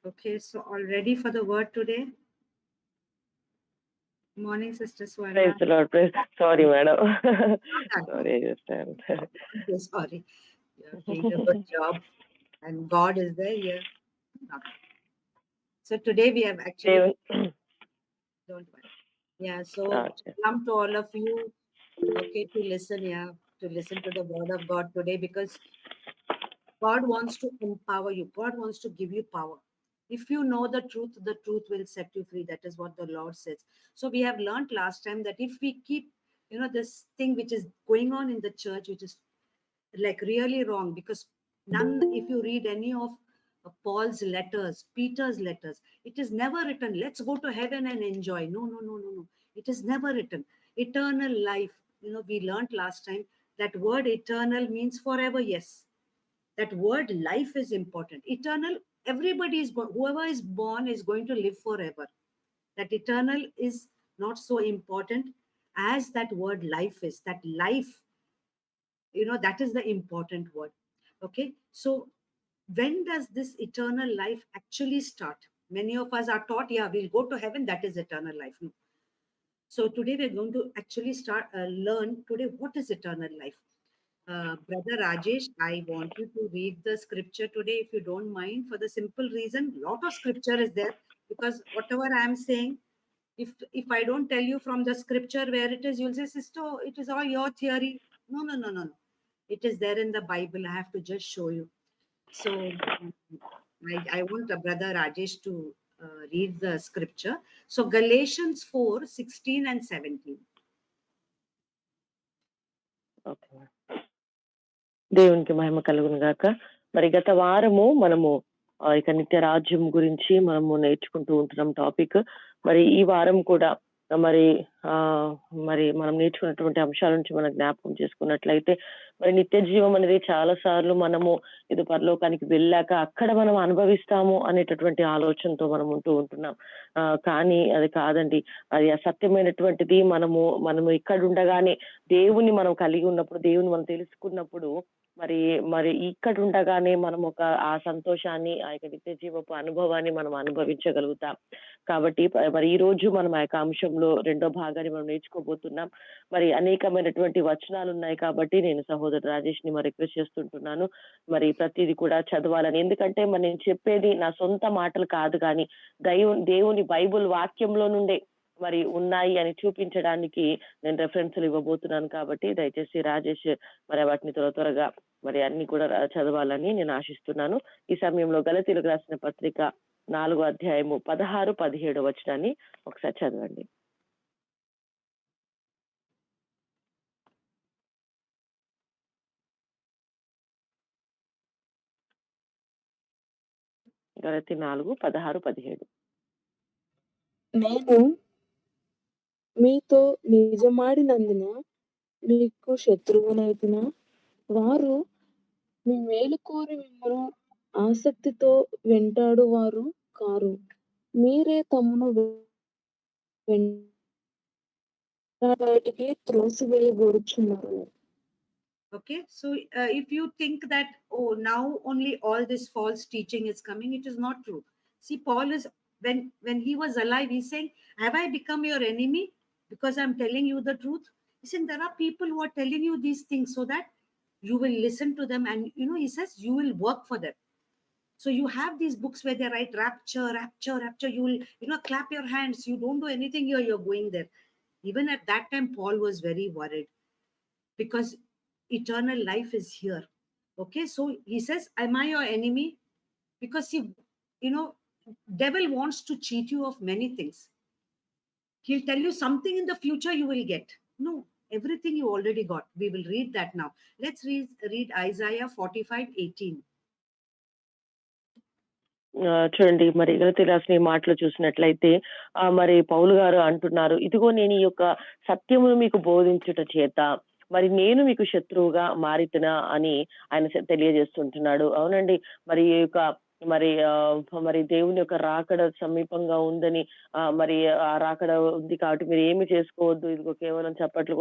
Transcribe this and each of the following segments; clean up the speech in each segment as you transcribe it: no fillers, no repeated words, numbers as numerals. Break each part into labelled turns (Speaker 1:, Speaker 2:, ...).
Speaker 1: Okay, so all ready for the word today? Morning, Sister
Speaker 2: Praise
Speaker 1: Swarna.
Speaker 2: the Lord. Sorry, madam.
Speaker 1: Not that one.
Speaker 2: Sorry, I just stand.
Speaker 1: Okay, sorry. You're doing a good job, and God is there here. Not. So today we have actually,
Speaker 2: దేవుని
Speaker 1: don't worry. Yeah, so come to all of you, okay, to listen, yeah, to listen to the word of God today because God wants to empower you. God wants to give you power. If you know the truth will set you free. That is what the Lord says. So we have learned last time that if we keep, this thing which is going on in the church, which is like really wrong, because if you read any of Paul's letters, Peter's letters, it is never written, let's go to heaven and enjoy. No, no, no, no, no. It is never written. Eternal life, we learned last time that word eternal means forever, yes. That word life is important. Eternal, everybody whoever is born is going to live forever. That eternal is not so important as that word life is. That life, that is the important word. Okay, so when does this eternal life actually start? Many of us are taught, yeah, we'll go to heaven, that is eternal life. No. So today we're going to actually start learn today what is eternal life. Brother Rajesh, I want you to read the scripture today, if you don't mind, for the simple reason, lot of scripture is there, because whatever I am saying, if I don't tell you from the scripture where it is, you'll say, sister, it is all your theory. No, no, no, no, no. It is there in the Bible. I have to just show you. So I want Brother Rajesh to read the scripture. So Galatians 4:16 and 17.
Speaker 2: Okay. దేవునికి మహిమ కలుగును గాక. మరి గత వారము మనము ఇక నిత్య రాజ్యం గురించి మనము నేర్చుకుంటూ ఉంటున్నాం టాపిక్. మరి ఈ వారం కూడా మరి మరి మనం నేర్చుకున్నటువంటి అంశాల నుంచి మనం జ్ఞాపకం చేసుకున్నట్లయితే మరి నిత్య జీవం అనేది చాలా సార్లు మనము ఇది పరలోకానికి వెళ్ళాక అక్కడ మనం అనుభవిస్తాము అనేటటువంటి ఆలోచనతో మనం ఉంటూ ఉంటున్నాం. కానీ అది కాదండి. అది అసత్యమైనటువంటిది. మనము ఇక్కడ ఉండగానే దేవుని మనం కలిగి ఉన్నప్పుడు, దేవుని మనం తెలుసుకున్నప్పుడు మరి మరి ఇక్కడ ఉండగానే మనం ఆ సంతోషాన్ని, ఆ యొక్క నిత్య జీవపు అనుభవాన్ని మనం అనుభవించగలుగుతాం. కాబట్టి మరి ఈ రోజు మనం ఆ యొక్క అంశంలో రెండో భాగాన్ని మనం నేర్చుకోబోతున్నాం. మరి అనేకమైనటువంటి వచనాలు ఉన్నాయి కాబట్టి నేను సహోదరు రాజేష్ ని మరి రిక్వెస్ట్ చేస్తుంటున్నాను, మరి ప్రతిదీ కూడా చదవాలని. ఎందుకంటే మరి నేను చెప్పేది నా సొంత మాటలు కాదు, కానీ దేవుని బైబుల్ వాక్యంలో నుండే మరి ఉన్నాయి అని చూపించడానికి నేను రెఫరెన్స్లు ఇవ్వబోతున్నాను. కాబట్టి దయచేసి రాజేష్ మరి వాటిని త్వరగా మరి అన్ని కూడా చదవాలని నేను ఆశిస్తున్నాను. ఈ సమయంలో గలతీయులకు రాసిన పత్రిక 4వ అధ్యాయము 16, 17 వచనాన్ని ఒకసారి చదవండి. గలతీ 4, 16, 17.
Speaker 3: నేను మీతో నిజమాడినందున మీకు శత్రువునైతినా? వారు మీ మేలు కోరి మిమ్మను ఆసక్తితో వెంటాడువారు కారు. మీరే తమను బయటికి త్రోసివేయగోరుచున్నారు.
Speaker 1: Okay, so if you think that, oh, now only all this false teaching is coming, it is not true. See, Paul is, when he was alive, he's saying, have I become your enemy because I'm telling you the truth? He's saying there are people who are telling you these things so that you will listen to them, and he says you will work for them. So you have these books where they write rapture, rapture, rapture. You will, clap your hands. You don't do anything here, you're going there. Even at that time, Paul was very worried because eternal life is here. Okay, so he says, am I your enemy? Because you know, devil wants to cheat you of many things. He'll tell you something in the future you will get. No, everything you already got. We will read that now. Let's read Isaiah 45:18.
Speaker 2: చూడండి, మరి గలతీ రాసిన ఈ మాటలు చూసినట్లయితే మరి పౌలు గారు అంటున్నారు, ఇదిగో నేను ఈ యొక్క సత్యమును మీకు బోధించుట చేత మరి నేను మీకు శత్రువుగా మారితునా అని ఆయన తెలియజేస్తుంటున్నాడు. అవునండి, మరి ఈ యొక్క మరి దేవుని యొక్క రాకడ సమీపంగా ఉందని, మరి ఆ రాకడ ఉంది కాబట్టి మీరు ఏమి చేసుకోవద్దు. ఇదిగో కేవలం చప్పట్లు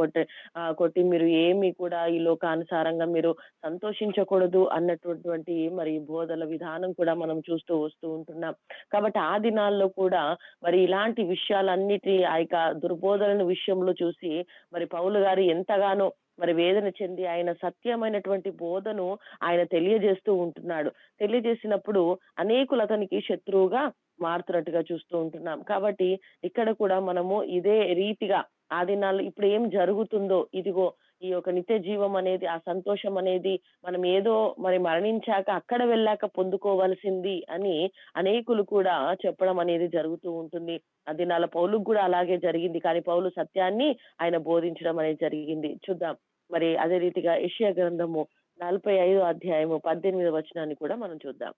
Speaker 2: కొట్టి మీరు ఏమి కూడా ఈ లోకానుసారంగా మీరు సంతోషించకూడదు అన్నటువంటి మరి బోధల విధానం కూడా మనం చూస్తూ వస్తూ ఉంటున్నాం. కాబట్టి ఆ దినాల్లో కూడా మరి ఇలాంటి విషయాలన్నిటి ఆ యొక్క దుర్బోధనల విషయంలో చూసి మరి పౌలు గారు ఎంతగానో మరి వేదన చెంది ఆయన సత్యమైనటువంటి బోధను ఆయన తెలియజేస్తూ ఉంటున్నాడు. తెలియజేసినప్పుడు అనేకులు అతనికి శత్రువుగా మారుతున్నట్టుగా చూస్తూ ఉంటున్నాం. కాబట్టి ఇక్కడ కూడా మనము ఇదే రీతిగా ఆ దినాల్లో ఇప్పుడు ఏం జరుగుతుందో, ఇదిగో ఈ యొక్క నిత్య జీవం అనేది, ఆ సంతోషం అనేది మనం ఏదో మరి మరణించాక అక్కడ వెళ్ళాక పొందుకోవలసింది అని అనేకులు కూడా చెప్పడం అనేది జరుగుతూ ఉంటుంది. ఆ దినాల పౌలుకు కూడా అలాగే జరిగింది. కానీ పౌలు సత్యాన్ని ఆయన బోధించడం అనేది జరిగింది. చూద్దాం. మరి అదే రీతిగా యెషయా గ్రంథము 45 అధ్యాయము 18 వచనాన్ని కూడా మనం చూద్దాం.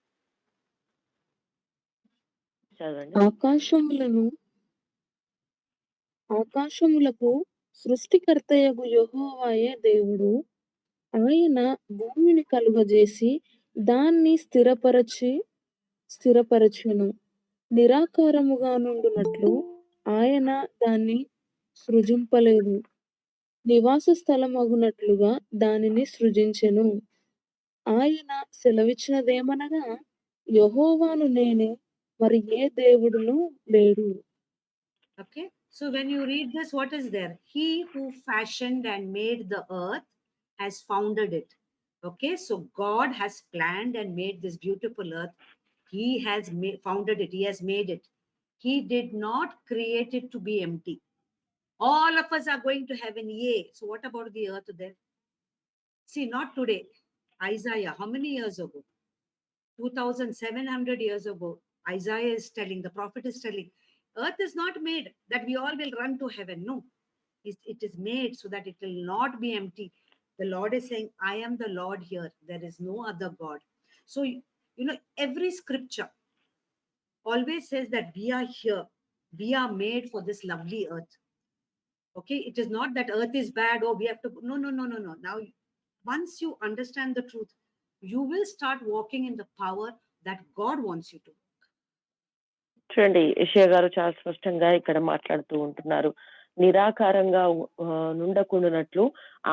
Speaker 2: చదవండి.
Speaker 3: ఆకాశములకు సృష్టికర్తయగు యెహోవాయే దేవుడు. ఆయన భూమిని కలుగజేసి దాన్ని స్థిరపరచెను. నిరాకారముగా నుండునట్లు ఆయన దాన్ని సృజింపలేదు. నివాస స్థలమగునట్లుగా దానిని సృజించెను. ఆయన సెలవిచ్చినదేమనగా, యెహోవాను నేనే, మరి ఏ దేవుడును లేడు.
Speaker 1: Okay. So when you read this, what is there? He who fashioned and made the earth has founded it. Okay. So God has planned and made this beautiful earth. He has founded it. He has made it. He did not create it to be empty. All of us are going to heaven. Yay. So what about the earth there? See, not today. Isaiah, how many years ago? 2,700 years ago, Isaiah is telling, the prophet is telling, earth is not made that we all will run to heaven. No, it is made so that it will not be empty. The Lord is saying, I am the Lord here. There is no other God. So, every scripture always says that we are here. We are made for this lovely earth. Okay, it is not that earth is bad. Oh, we have to. No, no, no, no, no. Now, once you understand the truth, you will start walking in the power that God wants you to.
Speaker 2: చూడండి, యెషయా గారు చాలా స్పష్టంగా ఇక్కడ మాట్లాడుతూ ఉంటున్నారు. నిరాకారంగా నుండకుండానట్లు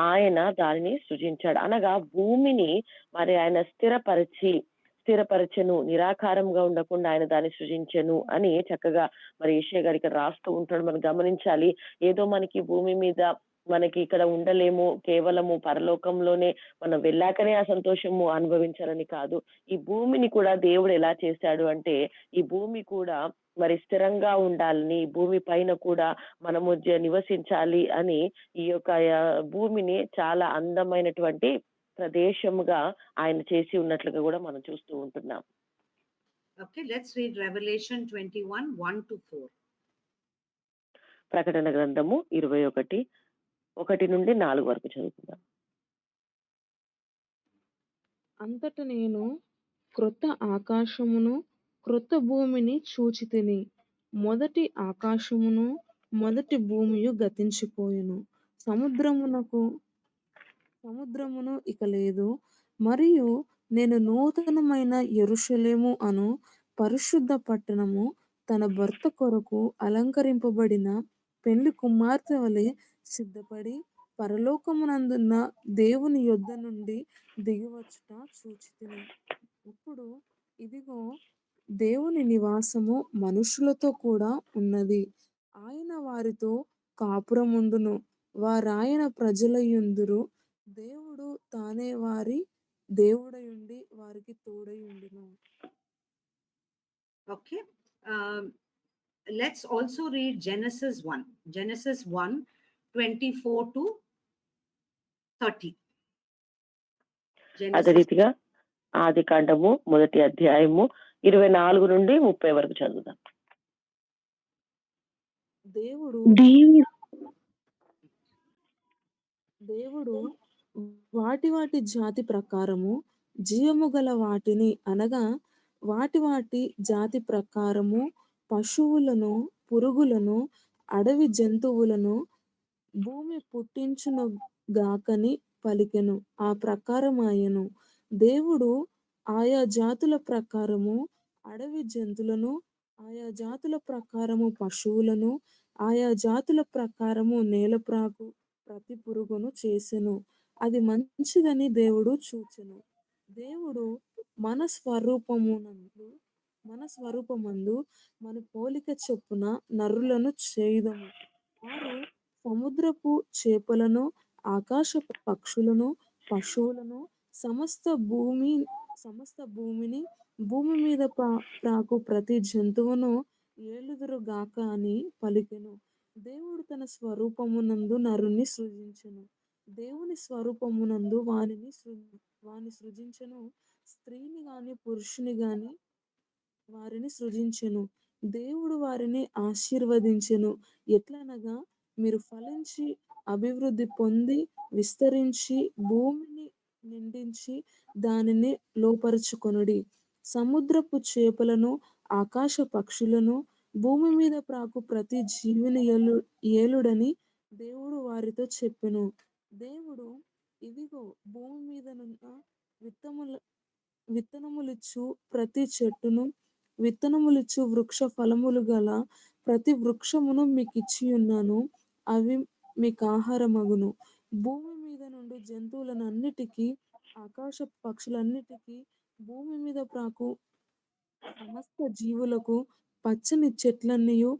Speaker 2: ఆయన దానిని సృజించాడు. అనగా భూమిని మరి ఆయన స్థిరపరచెను, నిరాకారంగా ఉండకుండా ఆయన దాన్ని సృజించెను అని చక్కగా మరి యెషయా గారు ఇక్కడ రాస్తూ ఉంటాడు. మనం గమనించాలి. ఏదో మనకి భూమి మీద మనకి ఇక్కడ ఉండలేము, కేవలము పరలోకంలోనే మనం వెళ్ళాకనే ఆ సంతోషము అనుభవించాలని కాదు. ఈ భూమిని కూడా దేవుడు ఎలా చేశాడు అంటే, ఈ భూమి కూడా మరి స్థిరంగా ఉండాలని, భూమి పైన కూడా మనము నివసించాలి అని ఈ యొక్క భూమిని చాలా అందమైనటువంటి ప్రదేశముగా ఆయన చేసి ఉన్నట్లుగా కూడా మనం చూస్తూ ఉంటున్నాం.
Speaker 1: Okay, let's read Revelation 21, 1-4.
Speaker 2: ప్రకటన గ్రంథము 21:1-4 వరకు చదువుకుందాం.
Speaker 3: అంతట నేను క్రొత్త ఆకాశమును క్రొత్త భూమిని చూచితిని. మొదటి ఆకాశమును మొదటి భూమియు గతించిపోయెను. సముద్రమును ఇక లేదు. మరియు నేను నూతనమైన యెరూషలేము అను పరిశుద్ధ పట్టణము తన భర్త కొరకు అలంకరింపబడిన పెళ్లి కుమార్తె వలె సిద్ధపడి పరలోకమునందున్న దేవుని యొద్ద నుండి దిగివచ్చుట చూచితిని. అప్పుడు ఇదిగో, దేవుని నివాసము మనుషులతో కూడా ఉన్నది. ఆయన వారితో కాపురముండును. వారాయన ప్రజలయుందురు. దేవుడు తానే వారి దేవుడయుండి వారికి తోడయుండును.
Speaker 1: Okay. Let's also read Genesis 1. Genesis 1, 24-30.
Speaker 2: అదే రీతిగా ఆది కాండము 1వ అధ్యాయము 24-30 వరకు చదువుదాం.
Speaker 3: దేవుడు వాటి జాతి ప్రకారము జీవము గల వాటిని, అనగా వాటి జాతి ప్రకారము పశువులను, పురుగులను, అడవి జంతువులను భూమి పుట్టించును గాకని పలికెను. ఆ ప్రకారమాయెను. దేవుడు ఆయా జాతుల ప్రకారము అడవి జంతువులను, ఆయా జాతుల ప్రకారము పశువులను, ఆయా జాతుల ప్రకారము నేలప్రాకు ప్రతి పురుగును చేసెను. అది మంచిదని దేవుడు చూచెను. దేవుడు మన స్వరూపమునందు మన స్వరూపమందు మన పోలిక చొప్పున నరులను చేయుదము. వారు సముద్రపు చేపలను, ఆకాశ పక్షులను, పశువులను, సమస్త భూమి సమస్త భూమిని, భూమి మీద ప్రాకు ప్రతి జంతువును ఏలుదురుగాక అని పలికెను. దేవుడు తన స్వరూపమునందు నరుని సృజించెను. దేవుని స్వరూపమునందు వాని సృజించెను. స్త్రీని గాని పురుషుని గాని వారిని సృజించెను. దేవుడు వారిని ఆశీర్వదించెను. ఎట్లనగా, మీరు ఫలించి అభివృద్ధి పొంది విస్తరించి భూమిని నిండించి దానిని లోపరుచుకొనుడి. సముద్రపు చేపలను, ఆకాశ పక్షులను, భూమి మీద ప్రాకు ప్రతి జీవిని ఏలుడని దేవుడు వారితో చెప్పెను. దేవుడు, ఇదిగో భూమి మీదనున్న విత్తముల విత్తనములిచ్చు ప్రతి చెట్టును, విత్తనములిచ్చు వృక్ష ఫలములు గల ప్రతి వృక్షమును మీకిచ్చియున్నాను. అవి మీకు ఆహారమగును. భూమి మీద నుండి జంతువులనన్నిటికీ, ఆకాశ పక్షులన్నిటికీ, భూమి మీద ప్రాకు సమస్త జీవులకు పచ్చని చెట్లన్నీయు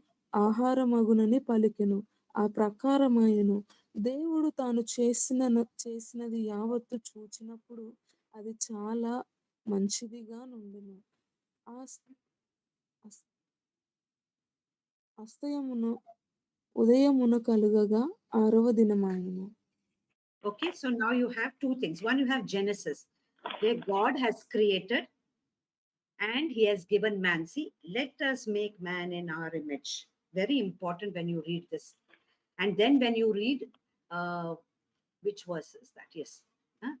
Speaker 3: ఆహారమగునని పలికెను. ఆ ప్రకారమాయెను. దేవుడు తాను చేసినది యావత్తు చూచినప్పుడు అది చాలా మంచిదిగా నుండెను. ఆస్ అస్ అస్తయమున ఉదయమున కలుగగా 6వ దినమాయెను.
Speaker 1: Okay, so now you have two things. One, you have Genesis, where God has created and he has given man. See, let us make man in our image. Very important when you read this. And then when you read, which verse is that? Yes. Huh?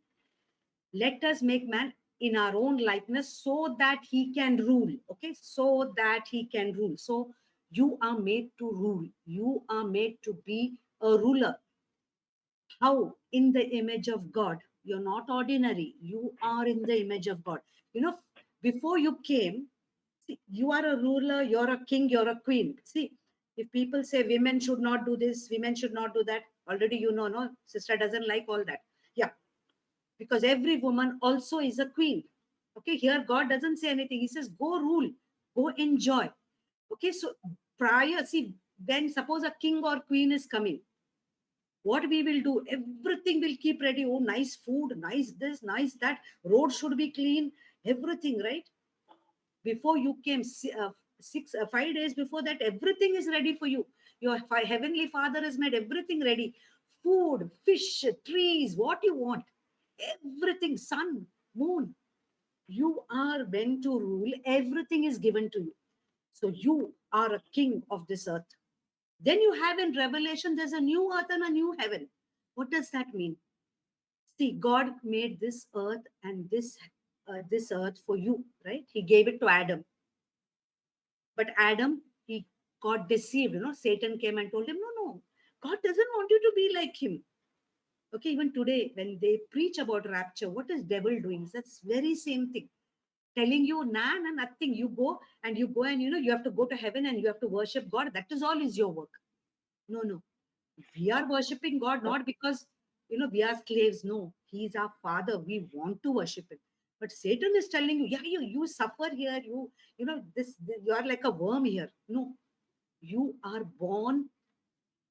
Speaker 1: Let us make man in our own likeness so that he can rule. Okay, so that he can rule. So you are made to rule, you are made to be a ruler. How? In the image of God. You're not ordinary, you are in the image of God. You know, before you came, see, you are a ruler, you're a king, you're a queen. See, if people say women should not do this, women should not do that, already you know, no, sister doesn't like all that. Yeah, because every woman also is a queen. Okay, here God doesn't say anything. He says, go rule, go enjoy. Okay, so prior, see, when suppose a king or queen is coming, what we will do? Everything will keep ready. Oh, nice food, nice this, nice that. Road should be clean, everything, right? Before you came, 5 days before that, everything is ready for you. Your heavenly Father has made everything ready. Food, fish, trees, what you want, everything, sun, moon. You are meant to rule. Everything is given to you. So you are a king of this earth. Then you have in Revelation, there's a new earth and a new heaven. What does that mean? See, God made this earth and this earth for you, right? He gave it to Adam. But Adam, he got deceived. Satan came and told him, no, God doesn't want you to be like him. Okay, even today, when they preach about rapture, what is devil doing? That's very same thing. Telling you, nah, nothing. You go and you have to go to heaven and you have to worship God. That is all is your work. No. We are worshiping God not because we are slaves. No, He is our Father. We want to worship Him. But Satan is telling you, yeah, you suffer here. This you are like a worm here. No, you are born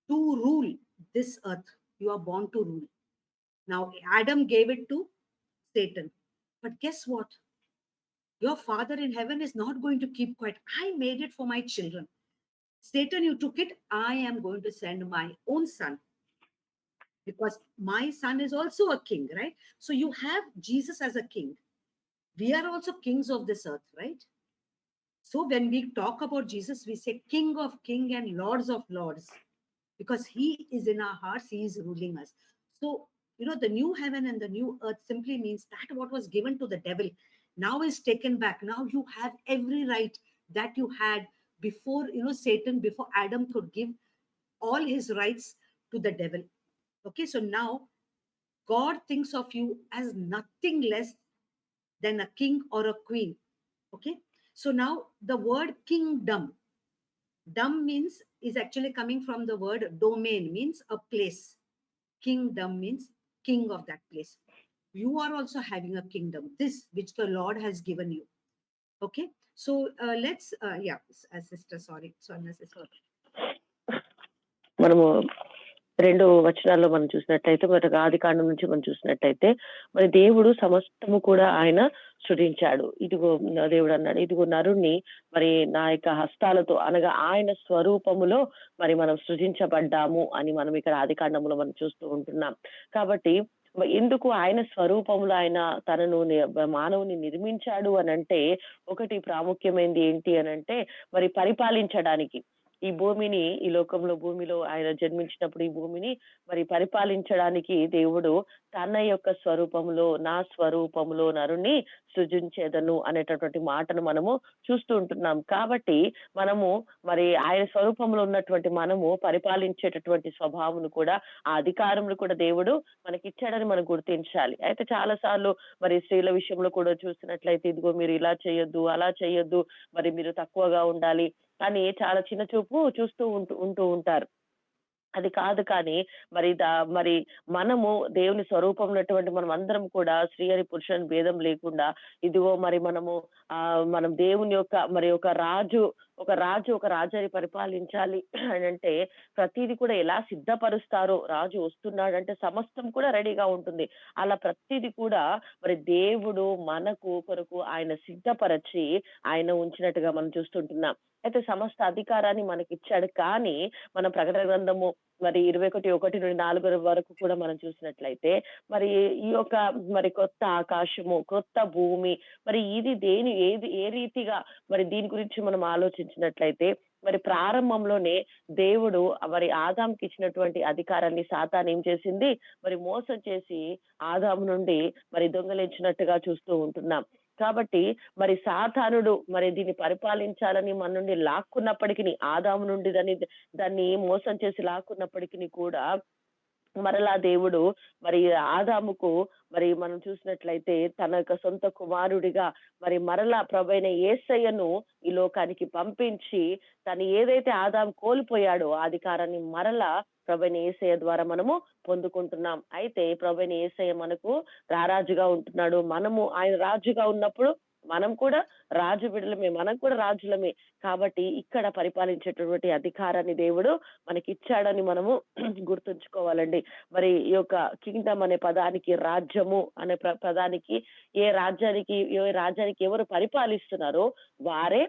Speaker 1: to rule this earth. You are born to rule. Now, Adam gave it to Satan. But guess what? Your Father in heaven is not going to keep quiet. I made it for my children. Satan, you took it. I am going to send my own son because my son is also a king, right? So you have Jesus as a king. We are also kings of this earth, right? So when we talk about Jesus, we say King of King and Lords of Lords because he is in our hearts, he is ruling us. So, the new heaven and the new earth simply means that what was given to the devil now is taken back. Now you have every right that you had before, Satan, before Adam could give all his rights to the devil. Okay, so now God thinks of you as nothing less than a king or a queen. Okay, so now the word kingdom, dom means, is actually coming from the word domain, means a place. Kingdom means king of that place. You are also having a kingdom, this which the Lord has given you. Okay, so let's yeah, sister, sorry sister.
Speaker 2: మనము 2 వచనాల్లో మనం చూసినట్లయితే, మొదటగా ఆదికాండం నుంచి మనం చూసినట్లయితే, మరి దేవుడు సమస్తము కూడా ఆయన సృజించాడు. ఇదిగో దేవుడు అన్నాడు, ఇదిగో నరుణ్ణి మరి నా యొక్క హస్తాలతో, అనగా ఆయన స్వరూపములో మరి మనం సృజించబడ్డాము అని మనం ఇక్కడ ఆదికాండంలో మనం చూస్తూ ఉంటున్నాం. కాబట్టి ఎందుకు ఆయన స్వరూపంలో ఆయన తనను మానవుని నిర్మించాడు అనంటే, ఒకటి ప్రాముఖ్యమైనది ఏంటి అనంటే, మరి పరిపాలించడానికి. ఈ భూమిని, ఈ లోకంలో భూమిలో ఆయన జన్మించినప్పుడు ఈ భూమిని మరి పరిపాలించడానికి దేవుడు తన యొక్క స్వరూపంలో, నా స్వరూపంలో నరుణ్ణి సృజించేదను అనేటటువంటి మాటను మనము చూస్తూ ఉంటున్నాం. కాబట్టి మనము మరి ఆయన స్వరూపంలో ఉన్నటువంటి మనము పరిపాలించేటటువంటి స్వభావం కూడా, ఆ అధికారములు కూడా దేవుడు మనకిచ్చాడని మనం గుర్తించాలి. అయితే చాలా సార్లు మరి స్త్రీల విషయంలో కూడా చూసినట్లయితే, ఇదిగో మీరు ఇలా చేయొద్దు, అలా చేయొద్దు, మరి మీరు తక్కువగా ఉండాలి అని చాలా చిన్న చూపు చూస్తూ ఉంటూ ఉంటారు. అది కాదు. కానీ మరి మనము దేవుని స్వరూపం ఉన్నటువంటి మనం అందరం కూడా స్త్రీ అని పురుషుని భేదం లేకుండా, ఇదిగో మరి మనం దేవుని యొక్క మరి ఒక రాజుని పరిపాలించాలి అని అంటే, ప్రతిది కూడా ఎలా సిద్ధపరుస్తారో, రాజు వస్తున్నాడంటే సమస్తం కూడా రెడీగా ఉంటుంది. అలా ప్రతిది కూడా మరి దేవుడు మనకు కొరకు ఆయన సిద్ధపరచి ఆయన ఉంచినట్టుగా మనం చూస్తుంటున్నాం. అయితే సమస్త అధికారాన్ని మనకిచ్చాడు. కానీ మనం ప్రకటన గ్రంథము మరి 21:1-4 వరకు కూడా మనం చూసినట్లయితే, మరి ఈ యొక్క మరి కొత్త ఆకాశము, కొత్త భూమి, మరి ఇది ఏ రీతిగా మరి దీని గురించి మనం ఆలోచించినట్లయితే, మరి ప్రారంభంలోనే దేవుడు మరి ఆదాంకి ఇచ్చినటువంటి అధికారాన్ని సాతాను ఏం చేసింది, మరి మోసం చేసి ఆదాము నుండి మరి దొంగలించినట్టుగా చూస్తూ ఉంటున్నాం. కాబట్టి మరి సాతానుడు మరి దీన్ని పరిపాలించాలని మన నుండి లాక్కున్నప్పటికీ, ఆదాము నుండి దాన్ని మోసం చేసి లాక్కున్నప్పటికీ కూడా, మరలా దేవుడు మరి ఆదాముకు మరి మనం చూసినట్లయితే తన యొక్క సొంత కుమారుడిగా మరి మరలా ప్రభువైన యేసయ్యను ఈ లోకానికి పంపించి, తను ఏదైతే ఆదాము కోల్పోయాడో ఆ అధికారాన్ని మరలా ప్రభువైన యేసయ్య ద్వారా మనము పొందుకుంటున్నాం. అయితే ప్రభువైన యేసయ్య మనకు రారాజుగా ఉంటున్నాడు. మనము ఆయన రాజుగా ఉన్నప్పుడు మనం కూడా రాజు బిడ్డలమే, మనం కూడా రాజులమే. కాబట్టి ఇక్కడ పరిపాలించేటటువంటి అధికారాన్ని దేవుడు మనకిచ్చాడని మనము గుర్తుంచుకోవాలండి. మరి ఈ యొక్క కింగ్డమ్ అనే పదానికి, రాజ్యము అనే పదానికి, ఏ రాజ్యానికి ఎవరు పరిపాలిస్తున్నారో వారే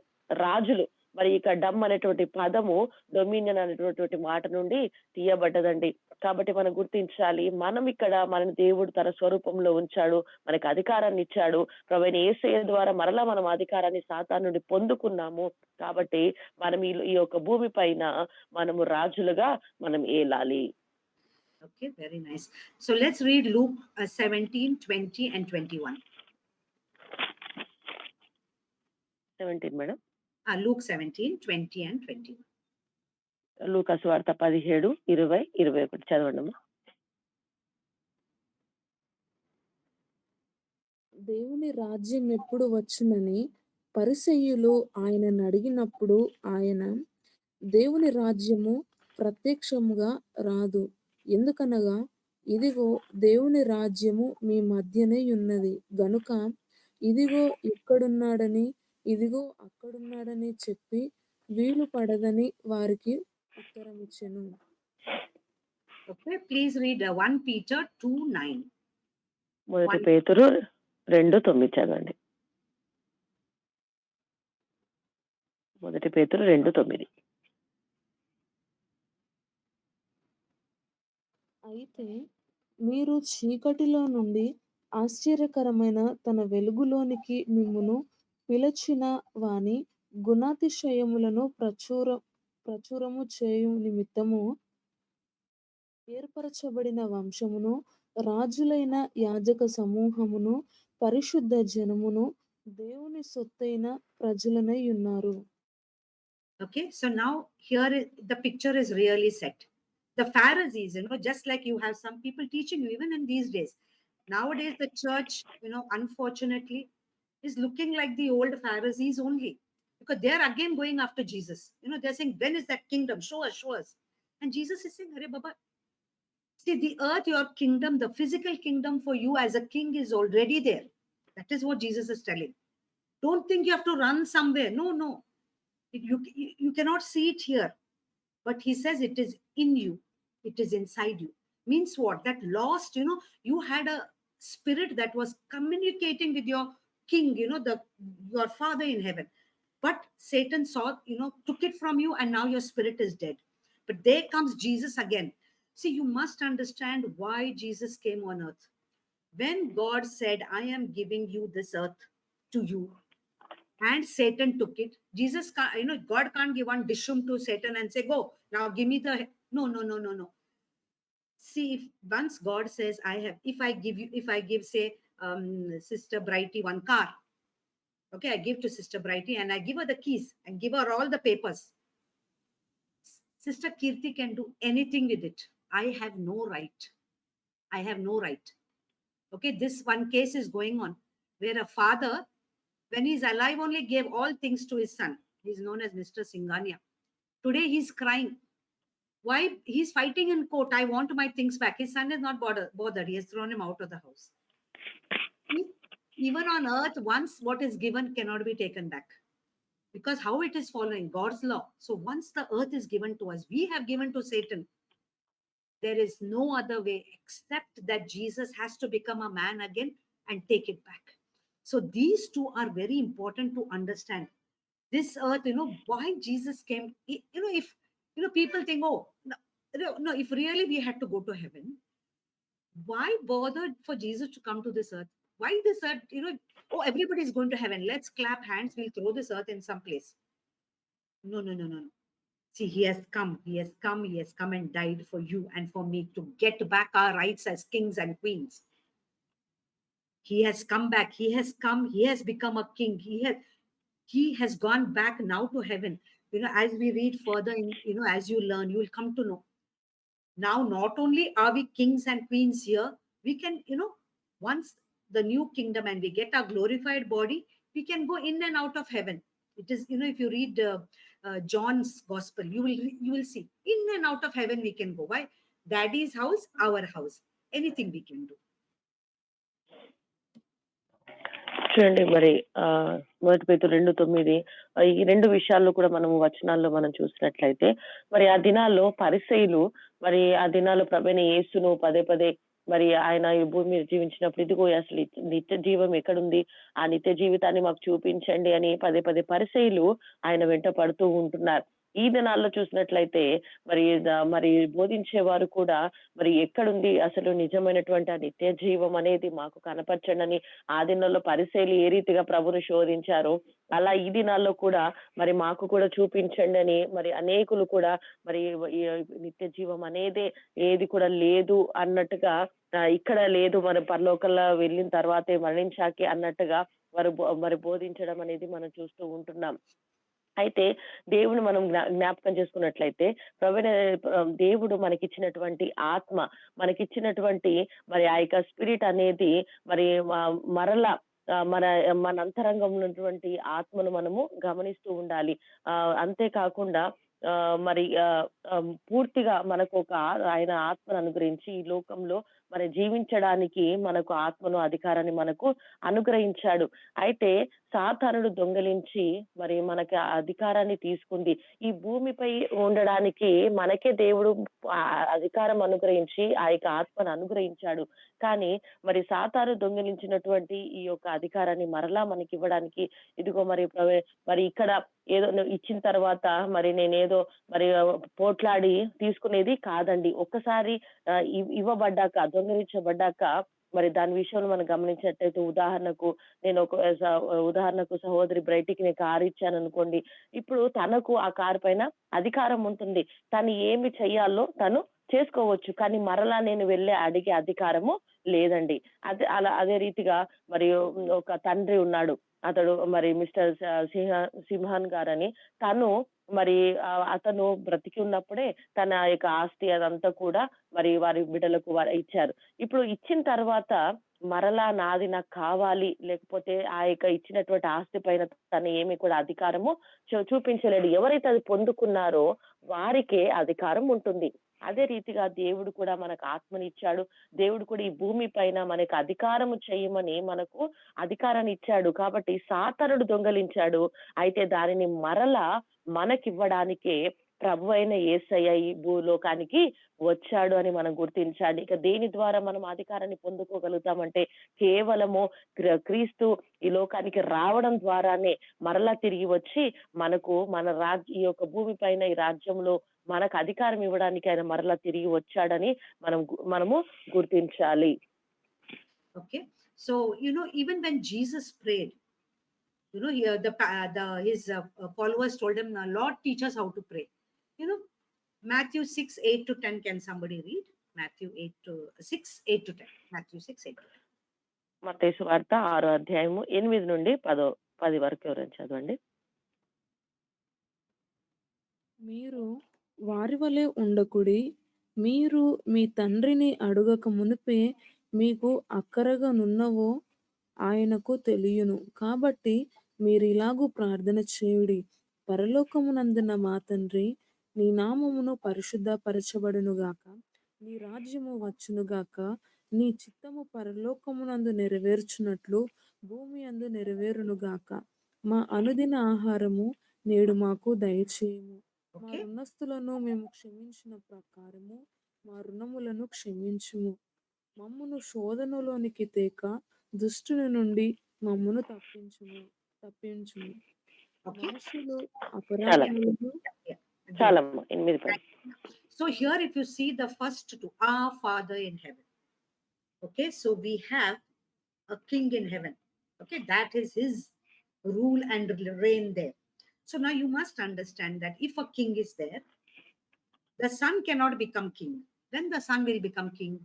Speaker 2: రాజులు. మరి ఇక డమ్ అనేటువంటి పదము డొమినియన్ అనేటువంటి మాట నుండి తీయబడ్డదండి. కాబట్టి మనం గుర్తించాలి, మనం ఇక్కడ మన దేవుడు తన స్వరూపంలో ఉంచాడు, మనకు అధికారాన్ని ఇచ్చాడు. ప్రభువైన యేసయ్య ద్వారా మరలా మనం అధికారాన్ని సాతాను నుండి పొందుకున్నాము. కాబట్టి మనం ఈ యొక్క భూమి పైన మనము రాజులుగా మనం ఏలాలి.
Speaker 1: Okay, very nice. So let's read Luke 17, 20 and 21.
Speaker 2: 17 madam.
Speaker 1: Luke 17, 20 and 21.
Speaker 2: లూకా సువార్త 17, 20, 21 చదవండమ్మా.
Speaker 3: దేవుని రాజ్యం ఎప్పుడు వచ్చునని పరిసయ్యులు ఆయనను అడిగినప్పుడు ఆయన, దేవుని రాజ్యము ప్రత్యక్షముగా రాదు, ఎందుకనగా ఇదిగో దేవుని రాజ్యము మీ మధ్యనే ఉన్నది గనుక ఇదిగో ఇక్కడున్నాడని, ఇదిగో అక్కడున్నాడని చెప్పి వీలు పడదని వారికి ఉత్తరమిచ్చెను.
Speaker 1: Okay, please read 1 Peter 2:9.
Speaker 2: మొదటి పేతురు 2:9 చదవండి. మొదటి పేతురు 2:9.
Speaker 3: అయితే మీరు చీకటిలో నుండి ఆశ్చర్యకరమైన తన వెలుగులోనికి మిమ్మును పిలిచిన వాని గుణాతిశయములను ప్రచురము చేయు నిమిత్తము ఏర్పరచబడిన వంశమును, రాజులైన యాజక సమూహమును, పరిశుద్ధ జనమును, దేవుని సొత్తైన ప్రజలనై ఉన్నారు.
Speaker 1: Okay, so now here the picture is really set. The Pharisees, just like you have some people teaching you even in these days. Nowadays, the church, unfortunately, is looking like the old Pharisees only, because they are again going after Jesus. They're saying, when is that kingdom? Show us, show us. And Jesus is saying, Hare Baba, see, the earth, your kingdom, the physical kingdom for you as a king is already there. That is what Jesus is telling. Don't think you have to run somewhere. No, no. You cannot see it here. But he says it is in you, it is inside you. Means what? That lost, you had a spirit that was communicating with your king, your father in heaven. But Satan saw, took it from you, and now your spirit is dead. But there comes Jesus again. See, you must understand why Jesus came on earth. When God said, I am giving you this earth to you, and Satan took it. Jesus can't, God can't give one dishum to Satan and say, go, now give me the. No, no, no, no, no. See, if once God says, I have, if I give, say, Sister Brighty one car, okay, I give to Sister Brighty and I give her the keys and give her all the papers. Sister Kirti can do anything with it. I have no right. I have no right. Okay, this one case is going on where a father, when he's alive, only gave all things to his son. He's known as Mr. Singhania. Today he's crying. Why? He's fighting in court. I want my things back. His son is not bothered. He has thrown him out of the house. Even on earth, once what is given cannot be taken back. Because how it is following God's law. So once the earth is given to us, we have given to Satan. There is no other way except that Jesus has to become a man again and take it back. So these two are very important to understand. This earth, why Jesus came. If people think, oh, no, if really we had to go to heaven, why bother for Jesus to come to this earth? Why this earth? Oh, everybody is going to heaven. Let's clap hands. We'll throw this earth in some place. No, no, no, no, no. See, he has come. He has come. He has come and died for you and for me to get back our rights as kings and queens. He has come back. He has come. He has become a king. He has gone back now to heaven. As we read further, as you learn, you will come to know. Now, not only are we kings and queens here, we can, once the new kingdom and we get our glorified body, we can go in and out of heaven. It is, if you read John's gospel, you will see in and out of heaven we can go. Why? Daddy's house, our house. Anything we can do.
Speaker 2: చూడండి మరి 1 పేతురు 2:9 ఈ రెండు విషయాల్లో కూడా మనము వచనాల్లో మనం చూసినట్లయితే మరి ఆ దినాల్లో పరిసయ్యులు మరి ఆ దినాల్లో ప్రభువైన యేసును పదే పదే మరి ఆయన ఈ భూమి మీద జీవించినప్పుడు ఇదిగో అసలు నిత్య జీవం ఎక్కడుంది, ఆ నిత్య జీవితాన్ని మాకు చూపించండి అని పదే పదే పరిసయ్యులు ఆయన వెంట పడుతూ ఉంటున్నారు. ఈ దినాల్లో చూసినట్లయితే మరి బోధించేవారు కూడా మరి ఎక్కడుంది అసలు నిజమైనటువంటి ఆ నిత్య జీవం అనేది మాకు కనపరచండి ఆ దినాల్లో పరిసయ్యులు ఏ రీతిగా ప్రభుని శోధించారో అలా ఈ దినాల్లో కూడా మరి మాకు కూడా చూపించండి అని మరి అనేకులు కూడా మరి నిత్య జీవం అనేదే ఏది కూడా లేదు అన్నట్టుగా ఇక్కడ లేదు మరి పరలోకంలో వెళ్ళిన తర్వాతే మరణించాకే అన్నట్టుగా మరి బోధించడం అనేది మనం చూస్తూ ఉంటున్నాం. అయితే దేవుని మనం జ్ఞాపకం చేసుకున్నట్లయితే దేవుడు మనకిచ్చినటువంటి ఆత్మ, మనకిచ్చినటువంటి మరి ఆ యొక్క స్పిరిట్ అనేది మరి మరల మన అంతరంగంలో ఉన్నటువంటి ఆత్మను మనము గమనిస్తూ ఉండాలి. అంతేకాకుండా మరి పూర్తిగా మనకు ఆయన ఆత్మను అనుగ్రహించి ఈ లోకంలో మరి జీవించడానికి మనకు ఆత్మను అధికారాన్ని మనకు అనుగ్రహించాడు. అయితే సాతానుడు దొంగలించి మరి మనకి అధికారాన్ని తీసుకుంది. ఈ భూమిపై ఉండడానికి మనకే దేవుడు అధికారం అనుగ్రహించి ఆ యొక్క ఆత్మను అనుగ్రహించాడు. కానీ మరి సాతాను దొంగలించినటువంటి ఈ యొక్క అధికారాన్ని మరలా మనకి ఇవ్వడానికి ఇదిగో మరి ఇక్కడ ఏదో ఇచ్చిన తర్వాత మరి నేనేదో మరి పోట్లాడి తీసుకునేది కాదండి. ఒక్కసారి ఇవ్వబడ్డాక, దొంగిలించబడ్డాక మరి దాని విషయంలో మనం గమనించినట్లయితే ఉదాహరణకు సహోదరి బ్రైట్‌కి నేను కారు ఇచ్చాను అనుకోండి. ఇప్పుడు తనకు ఆ కారు పైన అధికారం ఉంటుంది. తను ఏమి చెయ్యాలో తను చేసుకోవచ్చు. కానీ మరలా నేను వెళ్ళి అడిగే అధికారము లేదండి. అదే రీతిగా మరి ఒక తండ్రి ఉన్నాడు. అతడు మరి మిస్టర్ సింహాన్ గారని తను మరి అతను బ్రతికి ఉన్నప్పుడే తన యొక్క ఆస్తి అదంతా కూడా మరి వారి బిడ్డలకు ఇచ్చారు. ఇప్పుడు ఇచ్చిన తర్వాత మరలా నాది నాకు కావాలి, లేకపోతే ఆ యొక్క ఇచ్చినటువంటి ఆస్తి పైన తను ఏమి కూడా అధికారము చూపించలేడు. ఎవరైతే అది పొందుకున్నారో వారికే అధికారం ఉంటుంది. అదే రీతిగా దేవుడు కూడా మనకు ఆత్మనిచ్చాడు. దేవుడు కూడా ఈ భూమి పైన మనకు అధికారము చేయమని మనకు అధికారాన్ని ఇచ్చాడు. కాబట్టి సాతానుడు దొంగలించాడు. అయితే దానిని మరలా మనకివ్వడానికే ప్రభువైన యేసయ్య ఈ భూలోకానికి వచ్చాడు అని మనం గుర్తించాలి. ఇక దేని ద్వారా మనం అధికారాన్ని పొందుకోగలుగుతామంటే కేవలము క్రీస్తు ఈ లోకానికి రావడం ద్వారానే మరలా తిరిగి వచ్చి మనకు మన ఈ యొక్క భూమి పైన ఈ రాజ్యంలో మనకు అధికారం ఇవ్వడానికి ఆయన మరలా తిరిగి వచ్చాడని మనము గుర్తించాలి.
Speaker 1: Okay, so even when Jesus prayed, here his followers told him, Lord, teach us how to pray. Matthew 6:8-10. Can somebody read Matthew 6:8-10? Matthew 6:8-10.
Speaker 2: మత్తయి సువార్త 6వ అధ్యాయము 8 నుండి 10 వరకు ఎవరైనా చదవండి.
Speaker 3: మీరు వారి వలె ఉండకుడి. మీరు మీ తండ్రిని అడుగక మునిపే మీకు అక్కరగా నున్నవో ఆయనకు తెలియను. కాబట్టి మీరిలాగు ప్రార్థన చేయుడి. పరలోకమునందున మా తండ్రి, నీ నామమును పరిశుద్ధపరచబడునుగాక. నీ రాజ్యము వచ్చునుగాక. నీ చిత్తము పరలోకమునందు నెరవేర్చున్నట్లు భూమి అందు నెరవేరునుగాక. మా అనుదిన ఆహారము నేడు మాకు దయచేయము. మా రుణస్థులను మేము క్షమించిన ప్రకారము మా రుణములను క్షమించుము. మమ్మును శోధనలోనికి తేక దుష్టుని నుండి మమ్మును తప్పించుము. మనుషులు అపరాధములను
Speaker 1: So here if you see the first two, our Father in heaven. Okay, so we have a king in heaven. Okay, that is his rule and reign there. So now you must understand that if a king is there, the son cannot become king. Then the son will become king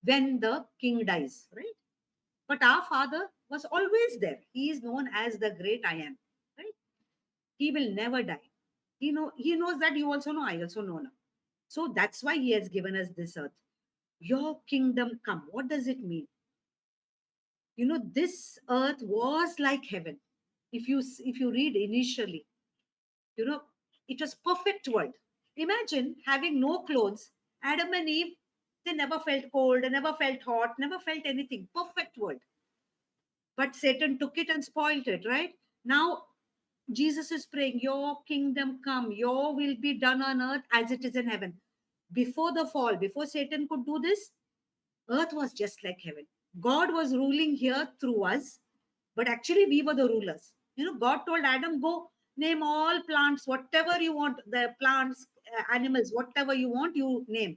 Speaker 1: when the king dies, right? But our Father was always there. He is known as the great I am, right? He will never die. He knows that you also know, I also know now. So that's why he has given us this earth. Your kingdom come. What does it mean? This earth was like heaven. If you read initially, it was perfect world. Imagine having no clothes. Adam and Eve, they never felt cold, they never felt hot, never felt anything. Perfect world. But Satan took it and spoiled it, right? Now Jesus is praying, your kingdom come, your will be done on earth as it is in heaven. Before the fall, before Satan could do this, earth was just like heaven. God was ruling here through us, but actually we were the rulers. God told Adam, go name all plants, whatever you want, the plants, animals, whatever you want, you name.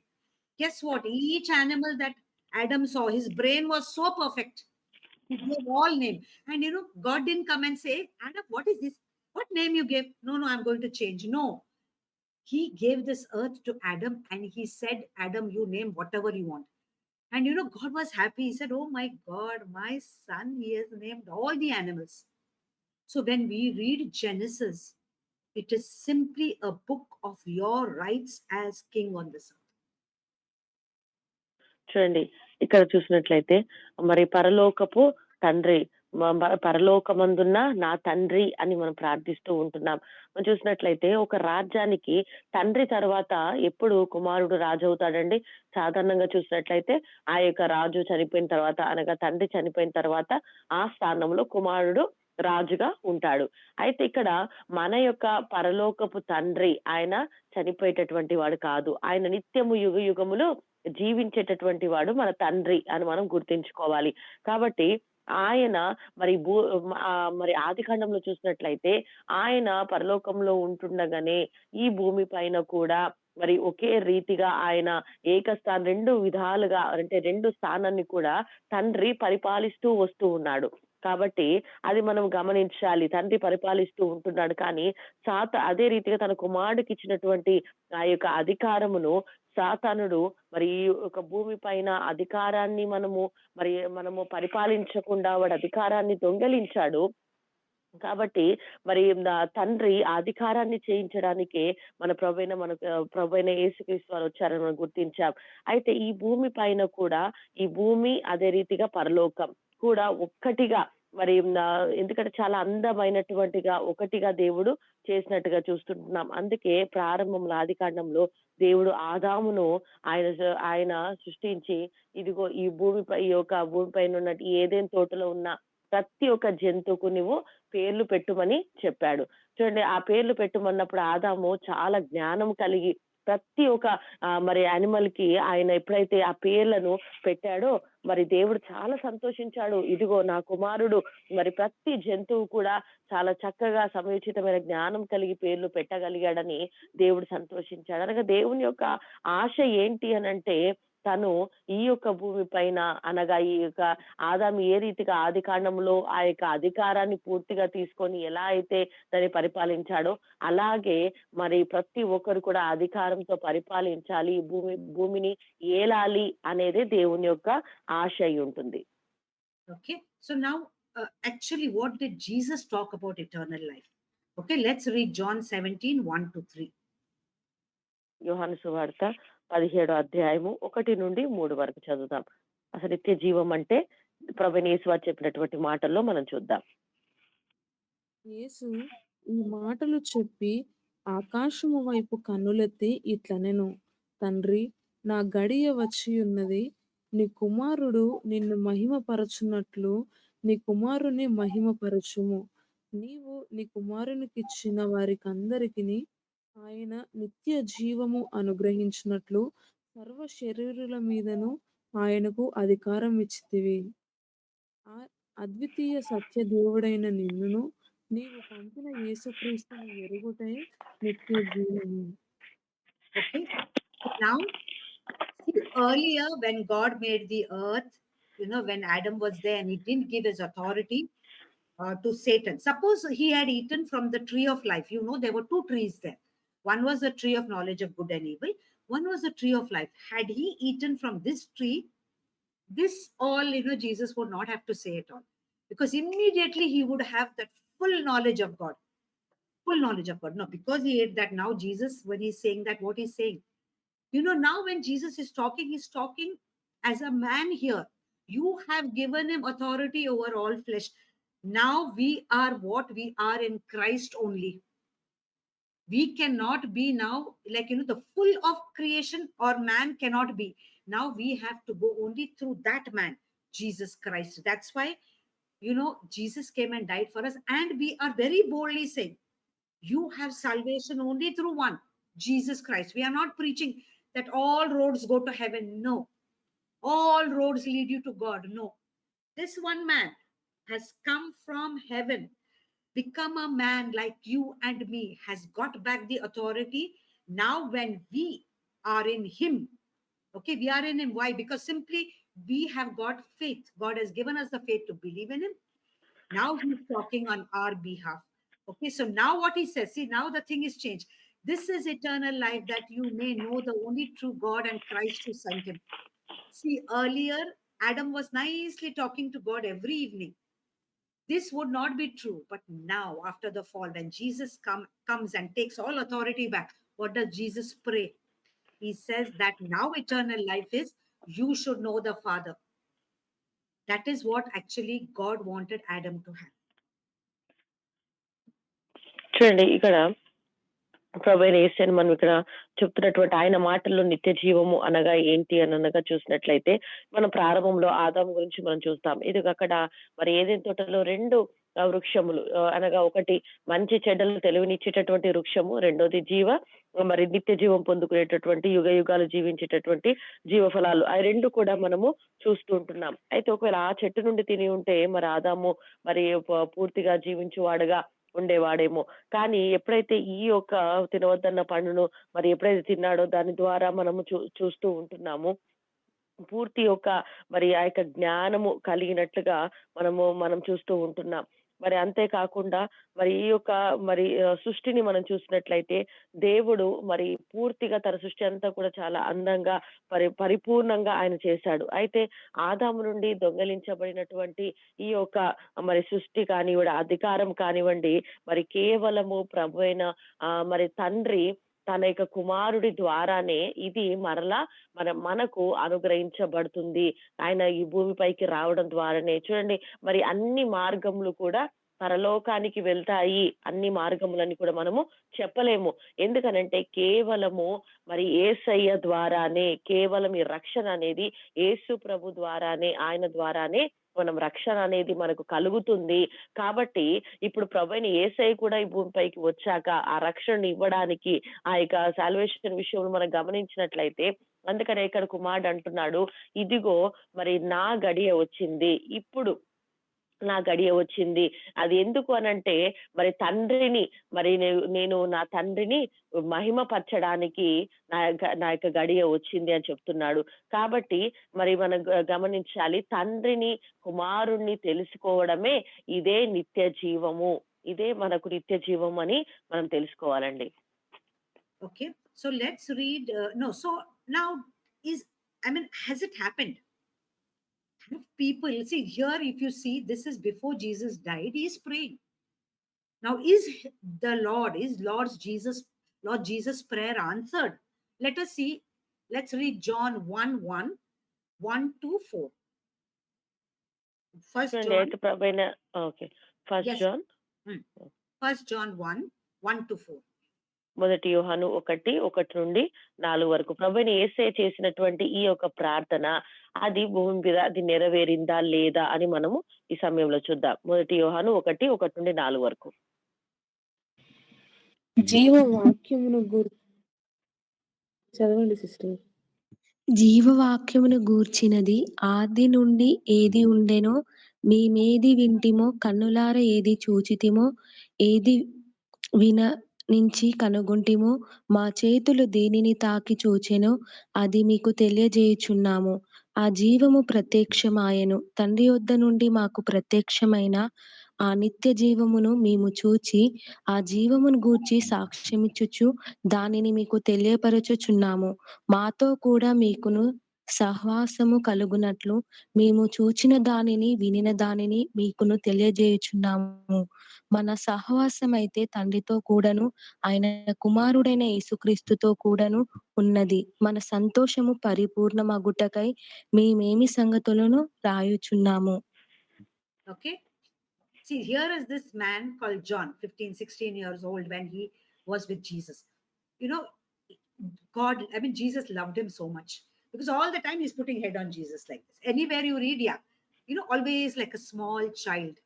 Speaker 1: Guess what? Each animal that Adam saw, his brain was so perfect. He gave all name. And God didn't come and say, Adam, what is this? What name you gave? No, I'm going to change. No. He gave this earth to Adam and he said, Adam, you name whatever you want. And God was happy. He said, oh my God, my son, he has named all the animals. So when we read Genesis, it is simply a book of your rights as king on this earth.
Speaker 2: చూడండి, ఇక్కడ చూసినట్లయితే మరి పరలోకపు తండ్రి, పరలోకమందున్న నా తండ్రి అని మనం ప్రార్థిస్తూ ఉంటున్నాం. మనం చూసినట్లయితే ఒక రాజ్యానికి తండ్రి తర్వాత ఎప్పుడు కుమారుడు రాజు అవుతాడండి? సాధారణంగా చూసినట్లయితే ఆ యొక్క రాజు చనిపోయిన తర్వాత, అనగా తండ్రి చనిపోయిన తర్వాత ఆ స్థానంలో కుమారుడు రాజుగా ఉంటాడు. అయితే ఇక్కడ మన యొక్క పరలోకపు తండ్రి ఆయన చనిపోయేటటువంటి వాడు కాదు. ఆయన నిత్యము యుగ యుగములు జీవించేటటువంటి వాడు మన తండ్రి అని మనం గుర్తించుకోవాలి. కాబట్టి ఆయన మరి ఆది కాండంలో చూసినట్లయితే ఆయన పరలోకంలో ఉంటుండగానే ఈ భూమి పైన కూడా మరి ఒకే రీతిగా ఆయన రెండు విధాలుగా, అంటే రెండు స్థానాన్ని కూడా తండ్రి పరిపాలిస్తూ వస్తూ ఉన్నాడు. కాబట్టి అది మనం గమనించాలి. తండ్రి పరిపాలిస్తూ ఉంటున్నాడు, కానీ అదే రీతిగా తన కుమారుడికి ఇచ్చినటువంటి ఆ యొక్క అధికారమును సాతానుడు మరి ఈ యొక్క భూమి పైన అధికారాన్ని మనము పరిపాలించకుండా వాడు అధికారాన్ని దొంగలించాడు. కాబట్టి మరి తండ్రి ఆ అధికారాన్ని చేయించడానికే మన ప్రభువైన యేసుక్రీస్తు వారు వచ్చారని మనం గుర్తించాం. అయితే ఈ భూమి పైన కూడా ఈ భూమి అదే రీతిగా పరలోకం కూడా ఒక్కటిగా మరి ఎందుకంటే చాలా అందమైనటువంటిగా ఒకటిగా దేవుడు చేసినట్టుగా చూస్తుంటున్నాం. అందుకే ప్రారంభంలో ఆదికాండంలో దేవుడు ఆదామును ఆయన సృష్టించి ఇదిగో ఈ యొక్క భూమి పైన ఉన్న ఏదైనా తోటలో ఉన్న ప్రతి ఒక్క జంతువుకు నువ్వు పేర్లు పెట్టుమని చెప్పాడు. చూడండి, ఆ పేర్లు పెట్టుమన్నప్పుడు ఆదాము చాలా జ్ఞానం కలిగి ప్రతి ఒక్క మరి యానిమల్ కి ఆయన ఎప్పుడైతే ఆ పేర్లను పెట్టాడో మరి దేవుడు చాలా సంతోషించాడు. ఇదిగో నా కుమారుడు మరి ప్రతి జంతువు కూడా చాలా చక్కగా సమయోచితమైన జ్ఞానం కలిగి పేర్లు పెట్టగలిగాడని దేవుడు సంతోషించాడు. అనగా దేవుని యొక్క ఆశ ఏంటి అనంటే తను ఈ యొక్క భూమి పైన అనగా ఈ యొక్క ఆదాము ఏ రీతిగా ఆదికాండంలో ఆ యొక్క అధికారాన్ని పూర్తిగా తీసుకొని ఎలా అయితే దాన్ని పరిపాలించాడో అలాగే మరి ప్రతి ఒక్కరు కూడా అధికారంతో పరిపాలించాలి, భూమిని ఏలాలి అనేది దేవుని యొక్క ఆశ అయి ఉంటుంది.
Speaker 1: Okay, so now actually what did Jesus talk about eternal life? Okay, let's read John 17, 1-3.
Speaker 2: యోహాను సువార్త 17వ అధ్యాయము 1-3 వరకు చదువుదాం. అసలు నిత్య జీవం అంటే ప్రభువైన యేసు వారు చెప్పినటువంటి మాటల్లో మనం చూద్దాం.
Speaker 3: యేసు ఈ మాటలు చెప్పి ఆకాశము వైపు కన్నులెత్తి ఇట్లనెను, తండ్రి, నా గడియ వచ్చి ఉన్నది. నీ కుమారుడు నిన్ను మహిమపరచున్నట్లు నీ కుమారుని మహిమపరచుము. నీవు నీ కుమారునికిచ్చిన వారికందరికిని ఆయన నిత్య జీవము అనుగ్రహించినట్లు సర్వ శరీరుల మీదను ఆయనకు అధికారం ఇచ్చితివి. ఆ అద్వితీయ సత్య దేవుడైన నిన్నును నీవు పంపిన యేసుక్రీస్తును ఎరుగుటే నిత్య జీవము.
Speaker 1: Okay, now see, earlier when God made the earth, when Adam was there and he didn't give his authority to Satan. Suppose he had eaten from the tree of life. There were two trees there. One was the tree of knowledge of good and evil. One was the tree of life. Had he eaten from this tree, this all, Jesus would not have to say it all. Because immediately he would have that full knowledge of God. Full knowledge of God. No, because he ate that, now Jesus, when he's saying that, what he's saying, now when Jesus is talking, he's talking as a man here. You have given him authority over all flesh. Now we are what we are in Christ only. We cannot be now like the full of creation, or man cannot be. Now we have to go only through that man, Jesus Christ. That's why Jesus came and died for us, and we are very boldly saying, you have salvation only through one, Jesus Christ. We are not preaching that all roads go to heaven. No, all roads lead you to God. No, this one man has come from heaven, become a man like you and me, has got back the authority. Now when we are in him, okay, we are in him. Why? Because simply we have got faith. God has given us the faith to believe in him. Now he's talking on our behalf. Okay, so now what he says, see, now the thing is changed. This is eternal life, that you may know the only true God and Christ who sent him. See, earlier Adam was nicely talking to God every evening. This would not be true. But now, after the fall, when Jesus comes and takes all authority back, what does Jesus pray? He says that now eternal life is, you should know the Father. That is what actually God wanted Adam to have.
Speaker 2: చూడండి, ఇక్కడ ప్రభువైన యేసుని మనం ఇక్కడ చెప్తున్నటువంటి ఆయన మాటల్లో నిత్య జీవము అనగా ఏంటి అని అనగా చూసినట్లయితే మనం ప్రారంభంలో ఆదాము గురించి మనం చూస్తాం. ఇది అక్కడ మరి ఏదైనా తోటలో 2 వృక్షములు అనగా ఒకటి మంచి చెడ్డలు తెలివినిచ్చేటటువంటి వృక్షము, రెండోది మరి నిత్య జీవం పొందుకునేటటువంటి యుగ యుగాలు జీవించేటటువంటి జీవఫలాలు. ఆ 2 కూడా మనము చూస్తూ ఉంటున్నాం. అయితే ఒకవేళ ఆ చెట్టు నుండి తిని ఉంటే మరి ఆదాము మరి పూర్తిగా జీవించువాడుగా ఉండేవాడేమో. కానీ ఎప్పుడైతే ఈ యొక్క తినవద్దన్న పండును మరి ఎప్పుడైతే తిన్నాడో దాని ద్వారా మనము చూస్తూ ఉంటున్నాము, పూర్తి యొక్క మరి ఆ యొక్క జ్ఞానము కలిగినట్లుగా మనం చూస్తూ ఉంటున్నాం. మరి అంతేకాకుండా మరి ఈ యొక్క మరి సృష్టిని మనం చూసినట్లయితే దేవుడు మరి పూర్తిగా తన సృష్టి అంతా కూడా చాలా అందంగా పరిపూర్ణంగా ఆయన చేశాడు. అయితే ఆదాము నుండి దొంగలించబడినటువంటి ఈ యొక్క మరి సృష్టి కానివ్వండి, అధికారం కానివ్వండి, మరి కేవలము ప్రభువైన మరి తండ్రి తన యొక్క కుమారుడి ద్వారానే ఇది మరలా మనకు అనుగ్రహించబడుతుంది. ఆయన ఈ భూమిపైకి రావడం ద్వారానే. చూడండి, మరి అన్ని మార్గములు కూడా పరలోకానికి వెళ్తాయి. అన్ని మార్గములని కూడా మనము చెప్పలేము. ఎందుకనంటే కేవలము మరి యేసయ్య ద్వారానే, కేవలం ఈ రక్షణ అనేది యేసు ప్రభు ద్వారానే, ఆయన ద్వారానే మనం రక్షణ అనేది మనకు కలుగుతుంది. కాబట్టి ఇప్పుడు ప్రభువైన యేసయ్య కూడా ఈ భూమిపైకి వచ్చాక ఆ రక్షణను ఇవ్వడానికి, ఆ యొక్క సాల్వేషన్ విషయంలో మనం గమనించినట్లయితే, అందుకనే ఇక్కడ కుమారుడు అంటున్నాడు, ఇదిగో మరి నా గడియ వచ్చింది. ఇప్పుడు నా గడియ వచ్చింది. అది ఎందుకు అనంటే మరి తండ్రిని మరి నేను నా తండ్రిని మహిమపరచడానికి నా యొక్క గడియ వచ్చింది అని చెప్తున్నాడు. కాబట్టి మరి మనం గమనించాలి, తండ్రిని కుమారుణ్ణి తెలుసుకోవడమే ఇదే నిత్య జీవము. ఇదే మనకు నిత్య జీవం అని మనం తెలుసుకోవాలండి.
Speaker 1: Okay, so let's read. No, so now has it happened? People see here, if you see, this is before Jesus died, he is praying. Now is the Lord Jesus prayer answered? Let us see. Let's read John 1:1 to 4. First John 1:1 to 4.
Speaker 2: మొదటి యోహాను 1:1 నుండి 4 వరకు ప్రభువైన యేసయ్య చేసినటువంటి ఈ యొక్క ప్రార్థన అది భూమి మీద అది నెరవేరిందా లేదా అని మనము ఈ సమయంలో చూద్దాం. మొదటి యోహాను 1:1 నుండి 4 వరకు.
Speaker 3: జీవవాక్యమును చదవండి సిస్టర్.
Speaker 4: జీవవాక్యమును గూర్చినది ఆది నుండి ఏది ఉండెనో మేమేది వింటిమో కన్నులార ఏది చూచితిమో ఏది నుంచి కనుగొంటిమో మా చేతులు దేనిని తాకి చూచెనో అది మీకు తెలియజేయుచున్నాము. ఆ జీవము ప్రత్యక్షమాయెను. తండ్రి యొద్ద నుండి మాకు ప్రత్యక్షమైన ఆ నిత్య జీవమును మేము చూచి ఆ జీవమును గూర్చి సాక్ష్యమిచ్చుచు దానిని మీకు తెలియపరచుచున్నాము. మాతో కూడా మీకును సహవాసము కలుగునట్లు మేము చూచిన దానిని వినిన దానిని మీకును తెలియజేయుచున్నాము. మన సహవాసం అయితే తండ్రితో కూడాను ఆయన కుమారుడైన యేసుక్రీస్తుతో కూడాను ఉన్నది. మన సంతోషము పరిపూర్ణమగుటకై మేమేమి సంగతులను రాయుచున్నాము.
Speaker 1: Okay, see, here is this man called John, 15-16 years old, when he was with Jesus. Jesus loved him so much, because all the time he's putting head on Jesus like this. Anywhere you read, always like a small child,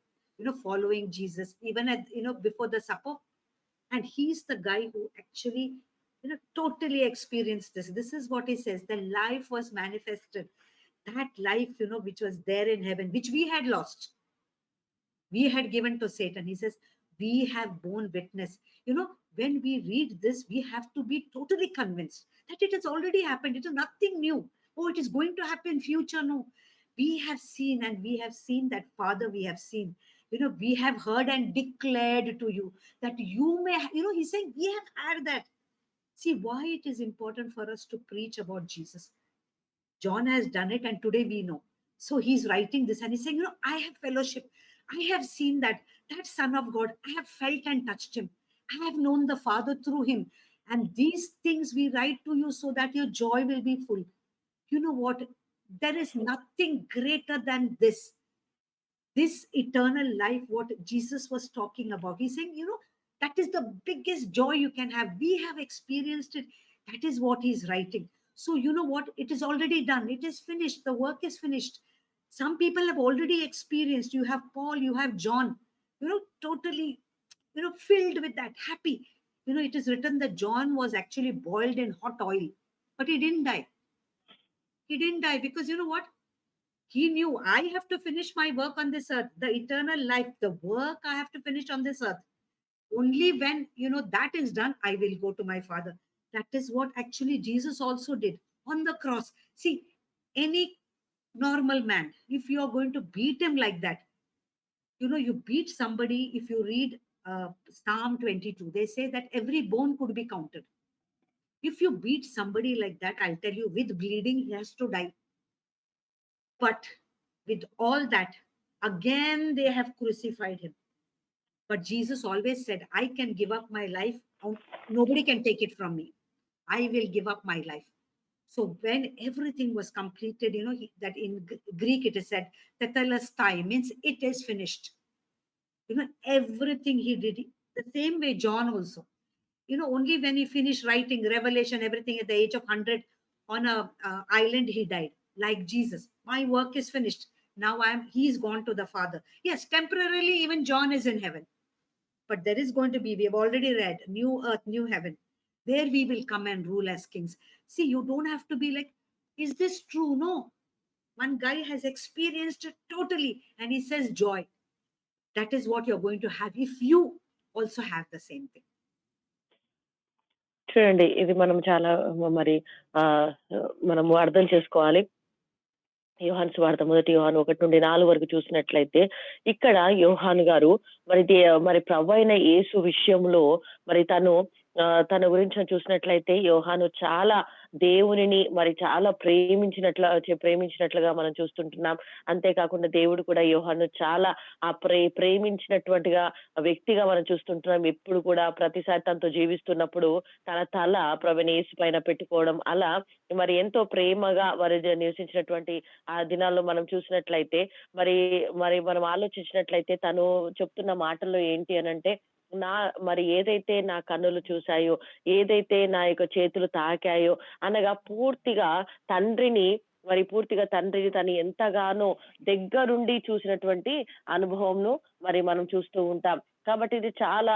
Speaker 1: following Jesus, even at, before the supper. And he's the guy who actually, totally experienced this. This is what he says: the life was manifested. That life, which was there in heaven, which we had lost, we had given to Satan. He says, we have borne witness. When we read this, we have to be totally convinced that it has already happened. It is nothing new. Oh, it is going to happen in future. No. We have seen, and we have seen that, Father, we have seen. We have heard and declared to you that you may, he's saying, we have had that. See why it is important for us to preach about Jesus. John has done it, and today we know. So he's writing this and he's saying, I have fellowship. I have seen that Son of God. I have felt and touched him. I have known the Father through him. And these things we write to you so that your joy will be full. You know what? There is nothing greater than this. This eternal life, what Jesus was talking about. He's saying, that is the biggest joy you can have. We have experienced it. That is what he's writing. So, you know what? It is already done. It is finished. The work is finished. Some people have already experienced. You have Paul, you have John, totally, filled with that, happy. It is written that John was actually boiled in hot oil, but he didn't die. He didn't die because you know what? He knew, I have to finish my work on this earth, the eternal life, the work I have to finish on this earth. Only when, that is done, I will go to my Father. That is what actually Jesus also did on the cross. See, any normal man, if you are going to beat him like that, You beat somebody. If you read Psalm 22, they say that every bone could be counted. If you beat somebody like that, I'll tell you, with bleeding, he has to die. But with all that, again, they have crucified him. But Jesus always said, I can give up my life. Nobody can take it from me. I will give up my life. So when everything was completed, that in Greek it is said, tetelestai, means it is finished. Everything he did, the same way John also. Only when he finished writing Revelation, everything at the age of 100 on a island, he died. Like Jesus, my work is finished. Now he's gone to the Father. Yes, temporarily, even John is in heaven. But there is going to be, we have already read, new earth, new heaven. There we will come and rule as kings. See, you don't have to be like, is this true? No. One guy has experienced it totally, and he says joy. That is what you're going to have if you also have the same thing.
Speaker 2: చూడండి, ఇది మనం చాలా మరి మనము అర్థం చేసుకోవాలి. యోహాను సువార్త 1 యోహాను 1-4 వరకు చూసినట్లయితే, ఇక్కడ యోహాను గారు మరి ప్రభువైన యేసు విషయంలో మరి తన గురించి చూసినట్లయితే, యోహాను చాలా దేవునిని మరి చాలా ప్రేమించినట్లుగా మనం చూస్తుంటున్నాం. అంతేకాకుండా దేవుడు కూడా యోహాను చాలా ప్రేమించినటువంటిగా వ్యక్తిగా మనం చూస్తుంటున్నాం. ఎప్పుడు కూడా ప్రతిసారి తనతో జీవిస్తున్నప్పుడు తన తల ప్రభువైన యేసు పైన పెట్టుకోవడం, అలా మరి ఎంతో ప్రేమగా మరి నివసించినటువంటి ఆ దినాల్లో మనం చూసినట్లయితే, మరి మనం ఆలోచించినట్లయితే తను చెప్తున్న మాటల్లో ఏంటి అనంటే, మరి ఏదైతే నా కన్నులు చూశాయో, ఏదైతే నా యొక్క చేతులు తాకాయో అనగా పూర్తిగా తండ్రిని తను ఎంతగానో దగ్గరుండి చూసినటువంటి అనుభవంను మరి మనం చూస్తూ ఉంటాం. కాబట్టి ఇది చాలా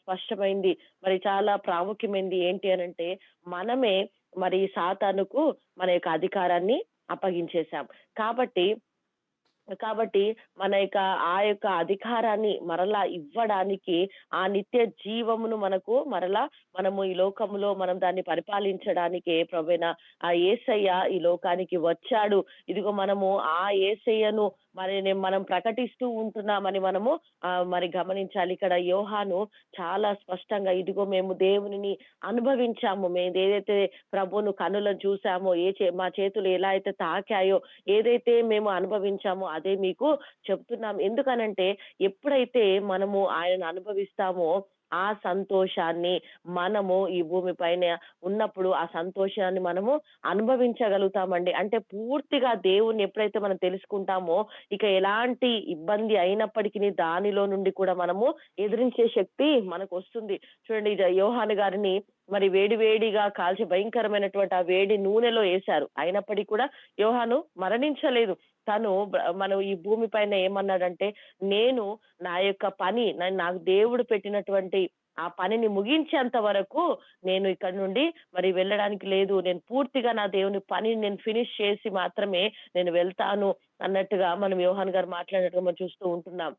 Speaker 2: స్పష్టమైంది, మరి చాలా ప్రాముఖ్యమైనది. ఏంటి అనంటే, మనమే మరి సాతానుకు మన యొక్క అధికారాన్ని అప్పగించేశాం. కాబట్టి మన ఆ యొక్క అధికారాన్ని మరలా ఇవ్వడానికి, ఆ నిత్య జీవమును మనము ఈ లోకములో మనం దాన్ని పరిపాలించడానికి ప్రభువైన ఆ యేసయ్య ఈ లోకానికి వచ్చాడు. ఇదిగో మనము ఆ యేసయ్యను మనం ప్రకటిస్తూ ఉంటున్నామని మనము మరి గమనించాలి. ఇక్కడ యోహాను చాలా స్పష్టంగా, ఇదిగో మేము దేవునిని అనుభవించాము, మేము ఏదైతే ప్రభువును కన్నులను చూసామో, మా చేతులు ఎలా అయితే తాకాయో, ఏదైతే మేము అనుభవించామో అదే మీకు చెప్తున్నాం. ఎందుకనంటే, ఎప్పుడైతే మనము ఆయనను అనుభవిస్తామో ఆ సంతోషాన్ని మనము ఈ భూమి పైన ఉన్నప్పుడు ఆ సంతోషాన్ని మనము అనుభవించగలుగుతామండి. అంటే పూర్తిగా దేవుణ్ణి ఎప్పుడైతే మనం తెలుసుకుంటామో, ఇక ఎలాంటి ఇబ్బంది అయినప్పటికీ దానిలో నుండి కూడా మనము ఎదిరించే శక్తి మనకు వస్తుంది. చూడండి, యోహాను గారిని మరి వేడిగా కాల్చి భయంకరమైనటువంటి ఆ వేడి నూనెలో వేశారు. అయినప్పటికీ కూడా యోహాను మరణించలేదు. తను మనం ఈ భూమి పైన ఏమన్నాడంటే, నేను నా యొక్క పని, నాకు దేవుడు పెట్టినటువంటి ఆ పనిని ముగించేంత వరకు నేను ఇక్కడ నుండి మరి వెళ్ళడానికి లేదు. నేను పూర్తిగా నా దేవుని పనిని నేను ఫినిష్ చేసి మాత్రమే నేను వెళ్తాను అన్నట్టుగా మనం యోహాను గారు మాట్లాడినట్టుగా మనం చూస్తూ ఉంటున్నాం.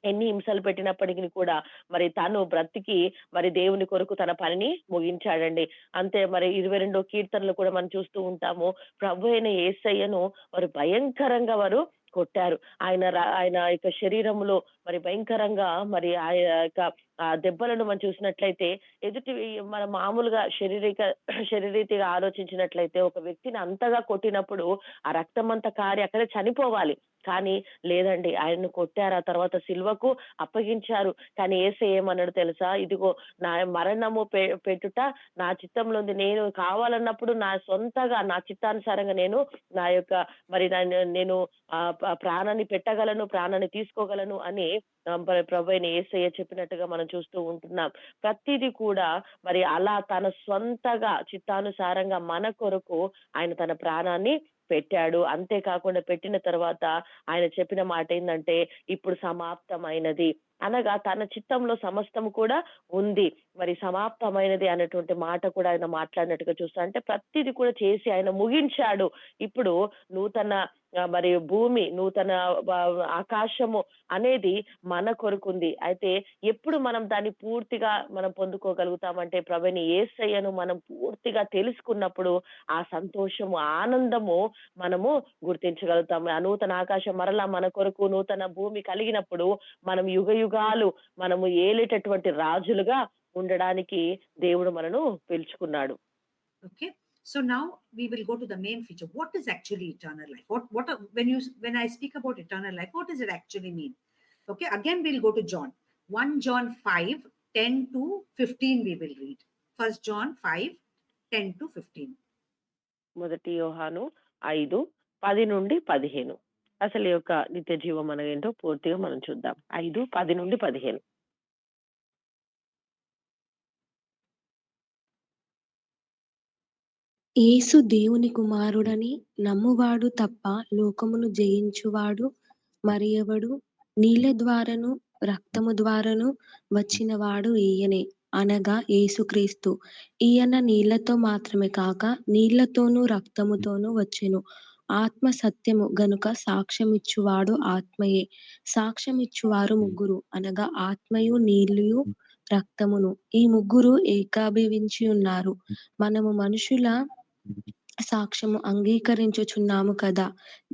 Speaker 2: ఎన్ని హింసలు పెట్టినప్పటికీ కూడా మరి తను బ్రతికి మరి దేవుని కొరకు తన పనిని ముగించాడండి. అంతే, మరి 22వ కీర్తనలు కూడా మనం చూస్తూ ఉంటాము. ప్రభు అయిన యేసయ్యను వారు భయంకరంగా కొట్టారు. ఆయన యొక్క శరీరంలో మరి భయంకరంగా మరి ఆ యొక్క దెబ్బలను మనం చూసినట్లయితే, మన మామూలుగా శరీరీతిగా ఆలోచించినట్లయితే, ఒక వ్యక్తిని అంతగా కొట్టినప్పుడు ఆ రక్తం అంతా కారి అక్కడే చనిపోవాలి. కానీ లేదండి, ఆయన్ను కొట్టారు, ఆ తర్వాత సిలువకు అప్పగించారు. కానీ యేసయ్య ఏమన్నాడు తెలుసా? ఇదిగో నా మరణము పెట్టుట నా చిత్తంలో ఉంది. నేను కావాలన్నప్పుడు నా సొంతగా నా చిత్తానుసారంగా నేను నా యొక్క మరి నేను ప్రాణాన్ని పెట్టగలను, ప్రాణాన్ని తీసుకోగలను అని ప్రభువైన యేసయ్య చెప్పినట్టుగా మనం చూస్తూ ఉంటున్నాం. ప్రతిదీ కూడా మరి అలా తన సొంతగా చిత్తానుసారంగా మన కొరకు ఆయన తన ప్రాణాన్ని పెట్టాడు. అంతేకాకుండా పెట్టిన తర్వాత ఆయన చెప్పిన మాట ఏంటంటే, ఇప్పుడు సమాప్తమైనది. అనగా తన చిత్తంలో సమస్తము కూడా ఉంది, మరి సమాప్తమైనది అనేటువంటి మాట కూడా ఆయన మాట్లాడినట్టుగా చూస్తా. అంటే ప్రతిది కూడా చేసి ఆయన ముగించాడు. ఇప్పుడు నూతన మరి భూమి, నూతన ఆకాశము అనేది మన కొరకుంది. అయితే ఎప్పుడు మనం దాన్ని పూర్తిగా మనం పొందుకోగలుగుతామంటే ప్రభుని యేసయ్యను మనం పూర్తిగా తెలుసుకున్నప్పుడు ఆ సంతోషము, ఆనందము మనము గుర్తించగలుగుతాము. ఆ నూతన ఆకాశం మరలా మన కొరకు, నూతన భూమి కలిగినప్పుడు మనం యుగాలు మనము ఏలేటటువంటి రాజులుగా ఉండడానికి దేవుడు మనను పిలుచుకున్నాడు.
Speaker 1: Okay. So now we will go to the main feature. What is actually eternal life? When I speak about eternal life, what does it actually mean? Okay. Again, we'll go to John. 1 John 5, 10 to 15 we will read. First John 5, 10 to 15.
Speaker 2: మొదటి యోహాను 5:10-15. అసలు ఈ యొక్క నిత్య జీవం అనగేంటో పూర్తిగా మనం చూద్దాం. 5:10-15.
Speaker 4: యేసు దేవుని కుమారుడని నమ్మువాడు తప్ప లోకమును జయించువాడు మరి ఎవడు? నీళ్ళ ద్వారాను రక్తము ద్వారాను వచ్చినవాడు ఈయనే, అనగా యేసుక్రీస్తు. ఈయన నీళ్లతో మాత్రమే కాక నీళ్లతోనూ రక్తముతోనూ వచ్చెను. ఆత్మ సత్యము గనుక సాక్ష్యమిచ్చువాడు ఆత్మయే. సాక్ష్యమిచ్చువారు ముగ్గురు, అనగా ఆత్మయు నీళ్ళయు రక్తమును. ఈ ముగ్గురు ఏకాభివించి ఉన్నారు. మనము మనుషుల సాక్ష్యము అంగీకరించుచున్నాము కదా.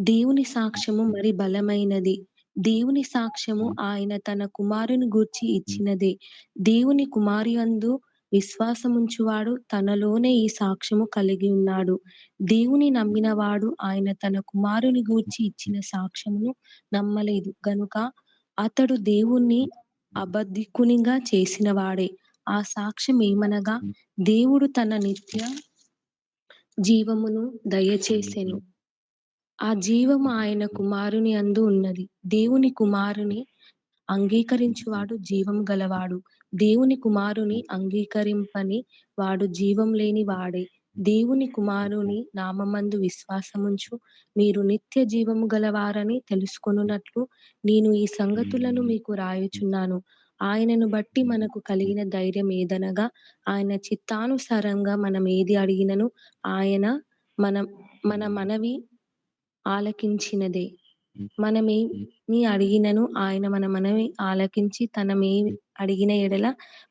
Speaker 4: దేవుని సాక్ష్యము మరి బలమైనది. దేవుని సాక్ష్యము ఆయన తన కుమారుని గూర్చి ఇచ్చినదే. దేవుని కుమారుయందు విశ్వాసముంచువాడు తనలోనే ఈ సాక్ష్యము కలిగి ఉన్నాడు. దేవుని నమ్మినవాడు ఆయన తన కుమారుని గూర్చి ఇచ్చిన సాక్ష్యమును నమ్మలేదు గనుక అతడు దేవుణ్ణి అబద్ధికునిగా చేసినవాడే. ఆ సాక్ష్యం ఏమనగా దేవుడు తన నిత్య జీవమును దయచేసెను. ఆ జీవము ఆయన కుమారుని యందు ఉన్నది. దేవుని కుమారుని అంగీకరించువాడు జీవం గలవాడు. దేవుని కుమారుని అంగీకరింపని వాడు జీవం లేని వాడే. దేవుని కుమారుని నామమందు విశ్వాసముంచు మీరు నిత్య జీవము గలవారని తెలుసుకొనున్నట్లు నేను ఈ సంగతులను మీకు రాయుచున్నాను. ఆయనను బట్టి మనకు కలిగిన ధైర్యం ఏదనగా ఆయన చిత్తానుసారంగా మనం ఏది అడిగినను ఆయన మన మనవి ఆలకించినదే. మనమేమి అడిగినను ఆయన మన మనవి ఆలకించి తనమేమి అడిగిన ఎడల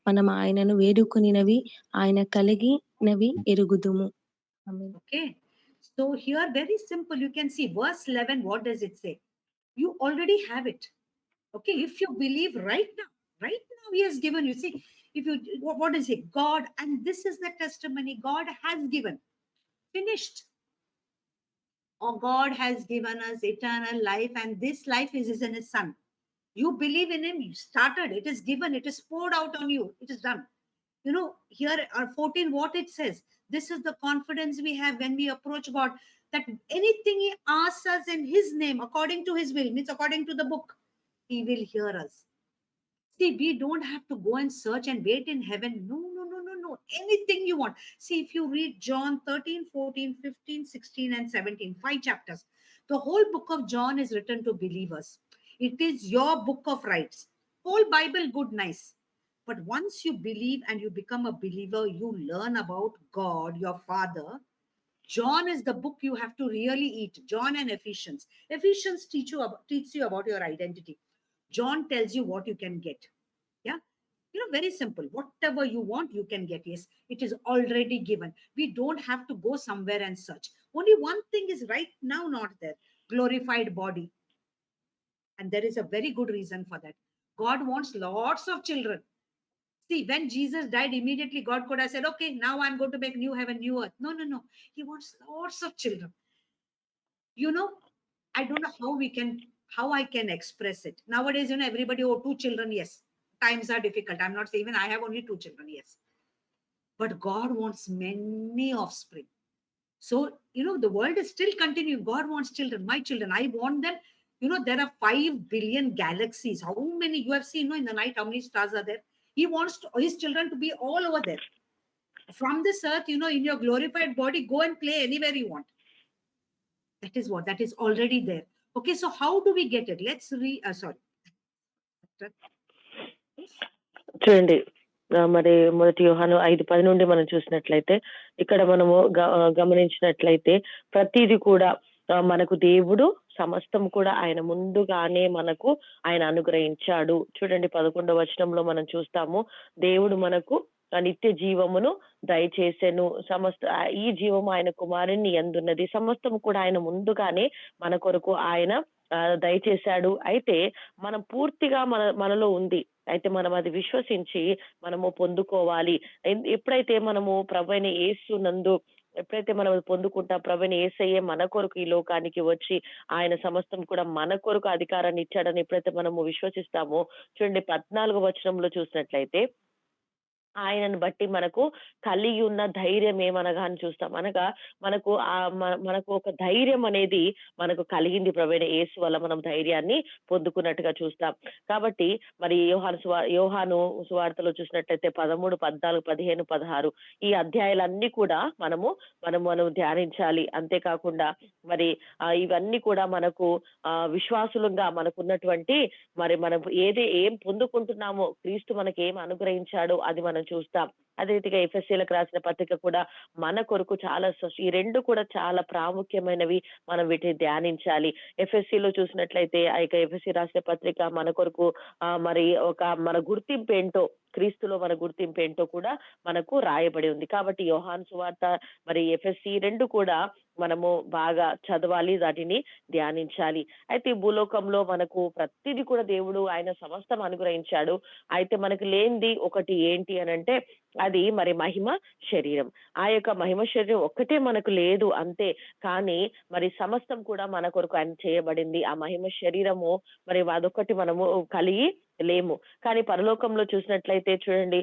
Speaker 4: మనం ఆయనను వేడుకొనినవి ఆయన కలిగినవి ఎరుగుదుము.
Speaker 1: Okay. So here, very simple, you can see verse 11. What does it say? You already have it. Okay. If you believe right now, he has given you. See, if you, what is it? God, and this is the testimony God has given. Finished. Oh, God has given us eternal life, and this life is in His Son. You believe in Him, you started, it is given, it is poured out on you, it is done. You know, here are 14, what it says. This is the confidence we have when we approach God, that anything He asks us in His name, according to His will, means according to the book, He will hear us. See, we don't have to go and search and wait in heaven. No. Anything you want. See, if you read John 13, 14, 15, 16, and 17, 5 chapters, the whole book of John is written to believers. It is your book of rights. Whole Bible, good, nice. But once you believe and you become a believer, you learn about God, your Father. John is the book you have to really eat. John and Ephesians. Ephesians teach you about your identity. John tells you what you can get. Yeah. Very simple. Whatever you want, you can get. Yes, it is already given. We don't have to go somewhere and search. Only one thing is right now not there: glorified body. And there is a very good reason for that. God wants lots of children. See, when Jesus died, immediately God could have said, okay, now I'm going to make new heaven, new earth. No. He wants lots of children. I don't know how I can express it. Nowadays, everybody, 2 children, yes. Times are difficult. I'm not saying even I have only 2 children, yes. But God wants many offspring. So, the world is still continuing. God wants children, my children. I want them. There are 5 billion galaxies. How many you have seen, in the night, how many stars are there? He wants his children to be all over there. From this earth, in your glorified body, go and play anywhere you want. That is already there. Okay, so how do we get it? Let's sorry.
Speaker 2: చూడండి మరి మొదటి యోహాను 5:10 నుండి మనం చూసినట్లయితే ఇక్కడ మనము గమనించినట్లయితే ప్రతిది కూడా మనకు దేవుడు సమస్తం కూడా ఆయన ముందుగానే మనకు ఆయన అనుగ్రహించాడు. చూడండి 11వ వచనంలో మనం చూస్తాము, దేవుడు మనకు నిత్య జీవమును దయచేసెను. ఈ జీవము ఆయన కుమారుని యందున్నది. సమస్తం కూడా ఆయన ముందుగానే మన కొరకు ఆయన దయచేశాడు. అయితే మనం పూర్తిగా మనలో ఉంది. అయితే మనం అది విశ్వసించి మనము పొందుకోవాలి. ఎప్పుడైతే మనము ప్రభువైన యేసు నందు ఎప్పుడైతే మనం పొందుకుంటాం, ప్రభువైన యేసయ్యే మన కొరకు ఈ లోకానికి వచ్చి ఆయన సమస్తం కూడా మన కొరకు అధికారాన్ని ఇచ్చాడని ఎప్పుడైతే మనము విశ్వసిస్తామో, చూడండి 14వ వచనంలో చూసినట్లయితే ఆయనను బట్టి మనకు కలిగి ఉన్న ధైర్యం ఏమనగా అని చూస్తాం. అనగా మనకు మనకు ఒక ధైర్యం అనేది మనకు కలిగింది ప్రభువైన యేసు వల్ల మనం ధైర్యాన్ని పొందుకున్నట్టుగా చూస్తాం. కాబట్టి మరి యోహాను సువార్తలో చూసినట్లయితే 13, 14, 15, 16 ఈ అధ్యాయాలన్నీ కూడా మనం ధ్యానించాలి. అంతేకాకుండా మరి ఇవన్నీ కూడా మనకు విశ్వాసులుగా మనకున్నటువంటి మరి మనం ఏం పొందుకుంటున్నామో, క్రీస్తు మనకి ఏం అనుగ్రహించాడో అది మనం చూస్తాం. అదే రీతిగా ఎఫెసీయులకు రాసిన పత్రిక కూడా మన కొరకు చాలా ఈ రెండు కూడా చాలా ప్రాముఖ్యమైనవి. మనం వీటిని ధ్యానించాలి. ఎఫ్ఎస్సిలో చూసినట్లయితే ఆ యొక్క ఎఫ్ఎస్సి రాసిన పత్రిక మన కొరకు మరి మన గుర్తింపు ఏంటో, క్రీస్తులో మన గుర్తింపు ఏంటో కూడా మనకు రాయబడి ఉంది. కాబట్టి యోహాను సువార్త మరి ఎఫ్ఎస్సి రెండు కూడా మనము బాగా చదవాలి, వాటిని ధ్యానించాలి. అయితే ఈ భూలోకంలో మనకు ప్రతిదీ కూడా దేవుడు ఆయన సమస్తం అనుగ్రహించాడు. అయితే మనకు లేనిది ఒకటి ఏంటి అని అంటే అది మరి మహిమ శరీరం. ఆ యొక్క మహిమ శరీరం ఒక్కటే మనకు లేదు అంతే. కానీ మరి సమస్తం కూడా మన కొరకు ఆయన చేయబడింది. ఆ మహిమ శరీరము మరి అదొక్కటి మనము కలిగి లేము. కానీ పరలోకంలో చూసినట్లయితే చూడండి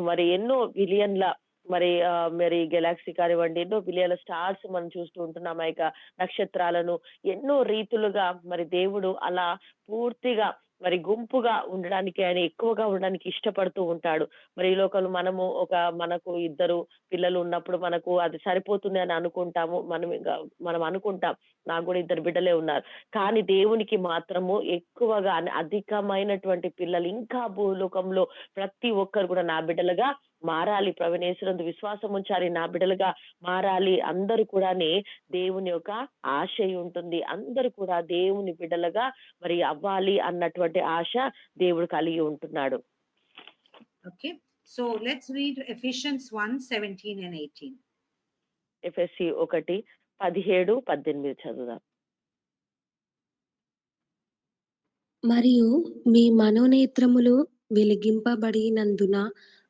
Speaker 2: మరి ఎన్నో బిలియన్ల మరి గెలాక్సీ కానివ్వండి, ఎన్నో బిలియన్ల స్టార్స్ మనం చూస్తూ ఉంటున్నాం. ఆ యొక్క నక్షత్రాలను ఎన్నో రీతులుగా మరి దేవుడు అలా పూర్తిగా మరి గుంపుగా ఉండడానికి, ఆయన ఎక్కువగా ఉండడానికి ఇష్టపడుతూ ఉంటాడు. మరి ఈ లోకంలో మనకు ఇద్దరు పిల్లలు ఉన్నప్పుడు మనకు అది సరిపోతుంది అని అనుకుంటాము. మనం అనుకుంటాం, నాకు కూడా ఇద్దరు బిడ్డలే ఉన్నారు. కానీ దేవునికి మాత్రము ఎక్కువగా అధికమైనటువంటి పిల్లలు, ఇంకా భూలోకంలో ప్రతి ఒక్కరు కూడా నా బిడ్డలుగా మారాలి, ప్రభువైన యేసునందు విశ్వాసం ఉంచాలి, నా బిడ్డలుగా మారాలి. అందరూ కూడానే దేవుని యొక్క ఆశ ఉంటుంది. అందరూ కూడా దేవుని బిడ్డలుగా మరి అవ్వాలి అన్నటువంటి ఆశ దేవుడు కలిగి ఉంటున్నాడు.
Speaker 1: Okay, so let's read Ephesians 1:17 and 18.
Speaker 2: ఎఫెసీ 1:17-18 చదువుదాం.
Speaker 4: మరియు మీ మనోనేత్రములు వెలిగింపబడినందున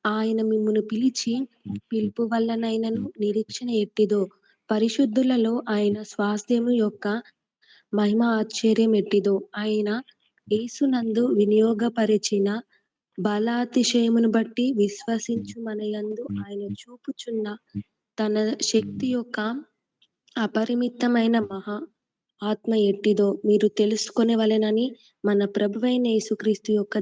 Speaker 4: ఆయన మిమ్మును పిలిచి పిలుపు వల్లనైనను నిరీక్షణ ఎట్టిదో, పరిశుద్ధులలో ఆయన స్వాస్థ్యము యొక్క మహిమ ఆశ్చర్యం ఎట్టిదో, ఆయన యేసునందు వినియోగపరిచిన బలాతిశయమును బట్టి విశ్వసించు మన యందు ఆయన చూపుచున్న తన శక్తి యొక్క అపరిమితమైన మహా ఆత్మ ఎట్టిదో మీరు తెలుసుకొనవలెనని మన ప్రభువైన యేసుక్రీస్తు యొక్క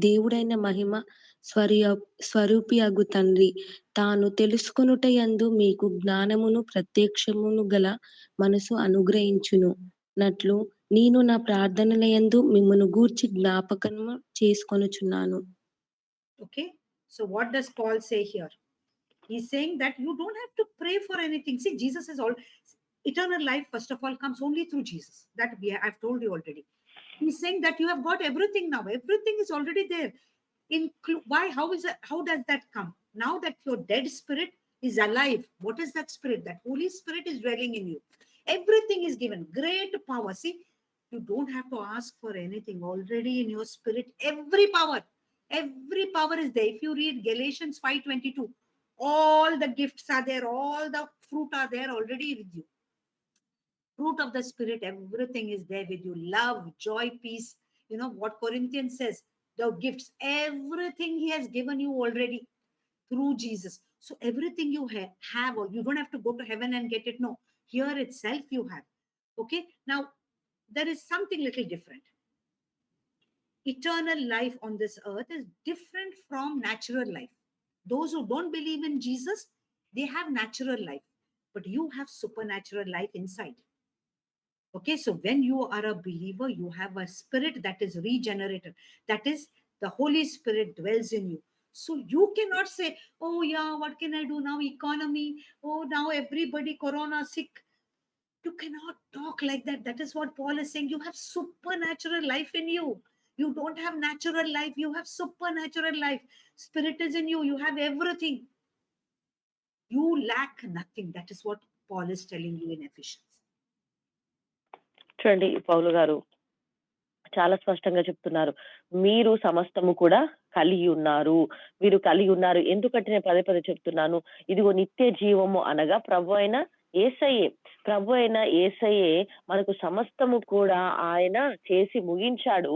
Speaker 4: దేవుడైన మహిమ స్వరూపి అగు తండ్రి తాను తెలుసుకొనుట యందు మీకు జ్ఞానమును ప్రత్యక్షమును గల మనసు అనుగ్రహించును నట్లు నేను నా ప్రార్థనల యందు మిమ్మును గూర్చి జ్ఞాపకము చేసుకొనుచున్నాను.
Speaker 1: Okay, so what does Paul say here? He's saying that you don't have to pray for anything. See, Jesus is all eternal life, first of all, comes only through Jesus. That I've told you already. He's saying that you have got everything now. Everything is already there. Why? How does that come? Now that your dead spirit is alive, what is that spirit? That Holy Spirit is dwelling in you. Everything is given. Great power. See, you don't have to ask for anything. Already in your spirit, every power is there. If you read Galatians 5:22, all the gifts are there, all the fruit are there already with you. Fruit of the spirit, everything is there with you. Love, joy, peace. You know what Corinthians says, the gifts, everything he has given you already through Jesus. So everything you have, or you don't have to go to heaven and get it. No, here itself you have. Okay, now there is something little different. Eternal life on this earth is different from natural life. Those who don't believe in Jesus, they have natural life, but you have supernatural life inside. Okay, so when you are a believer, you have a spirit that is regenerated. That is The Holy Spirit dwells in you. So you cannot say, oh yeah, what can I do now? Economy. Oh, now everybody corona sick. You cannot talk like that. That is what Paul is saying. You have supernatural life in you. You don't have natural life. You have supernatural life. Spirit is in you. You have everything. You lack nothing. That is what Paul is telling you in Ephesians.
Speaker 2: చూడండి పౌలు గారు చాలా స్పష్టంగా చెప్తున్నారు. మీరు సమస్తము కూడా కలిగి ఉన్నారు. మీరు కలిగి ఉన్నారు. ఎందుకంటే నేను పదే పదే చెప్తున్నాను. ఇదిగో నిత్య జీవము అనగా ప్రభు అయిన యేసయ్యే. ప్రభు అయిన యేసయ్యే మనకు సమస్తము కూడా ఆయన చేసి ముగించాడు.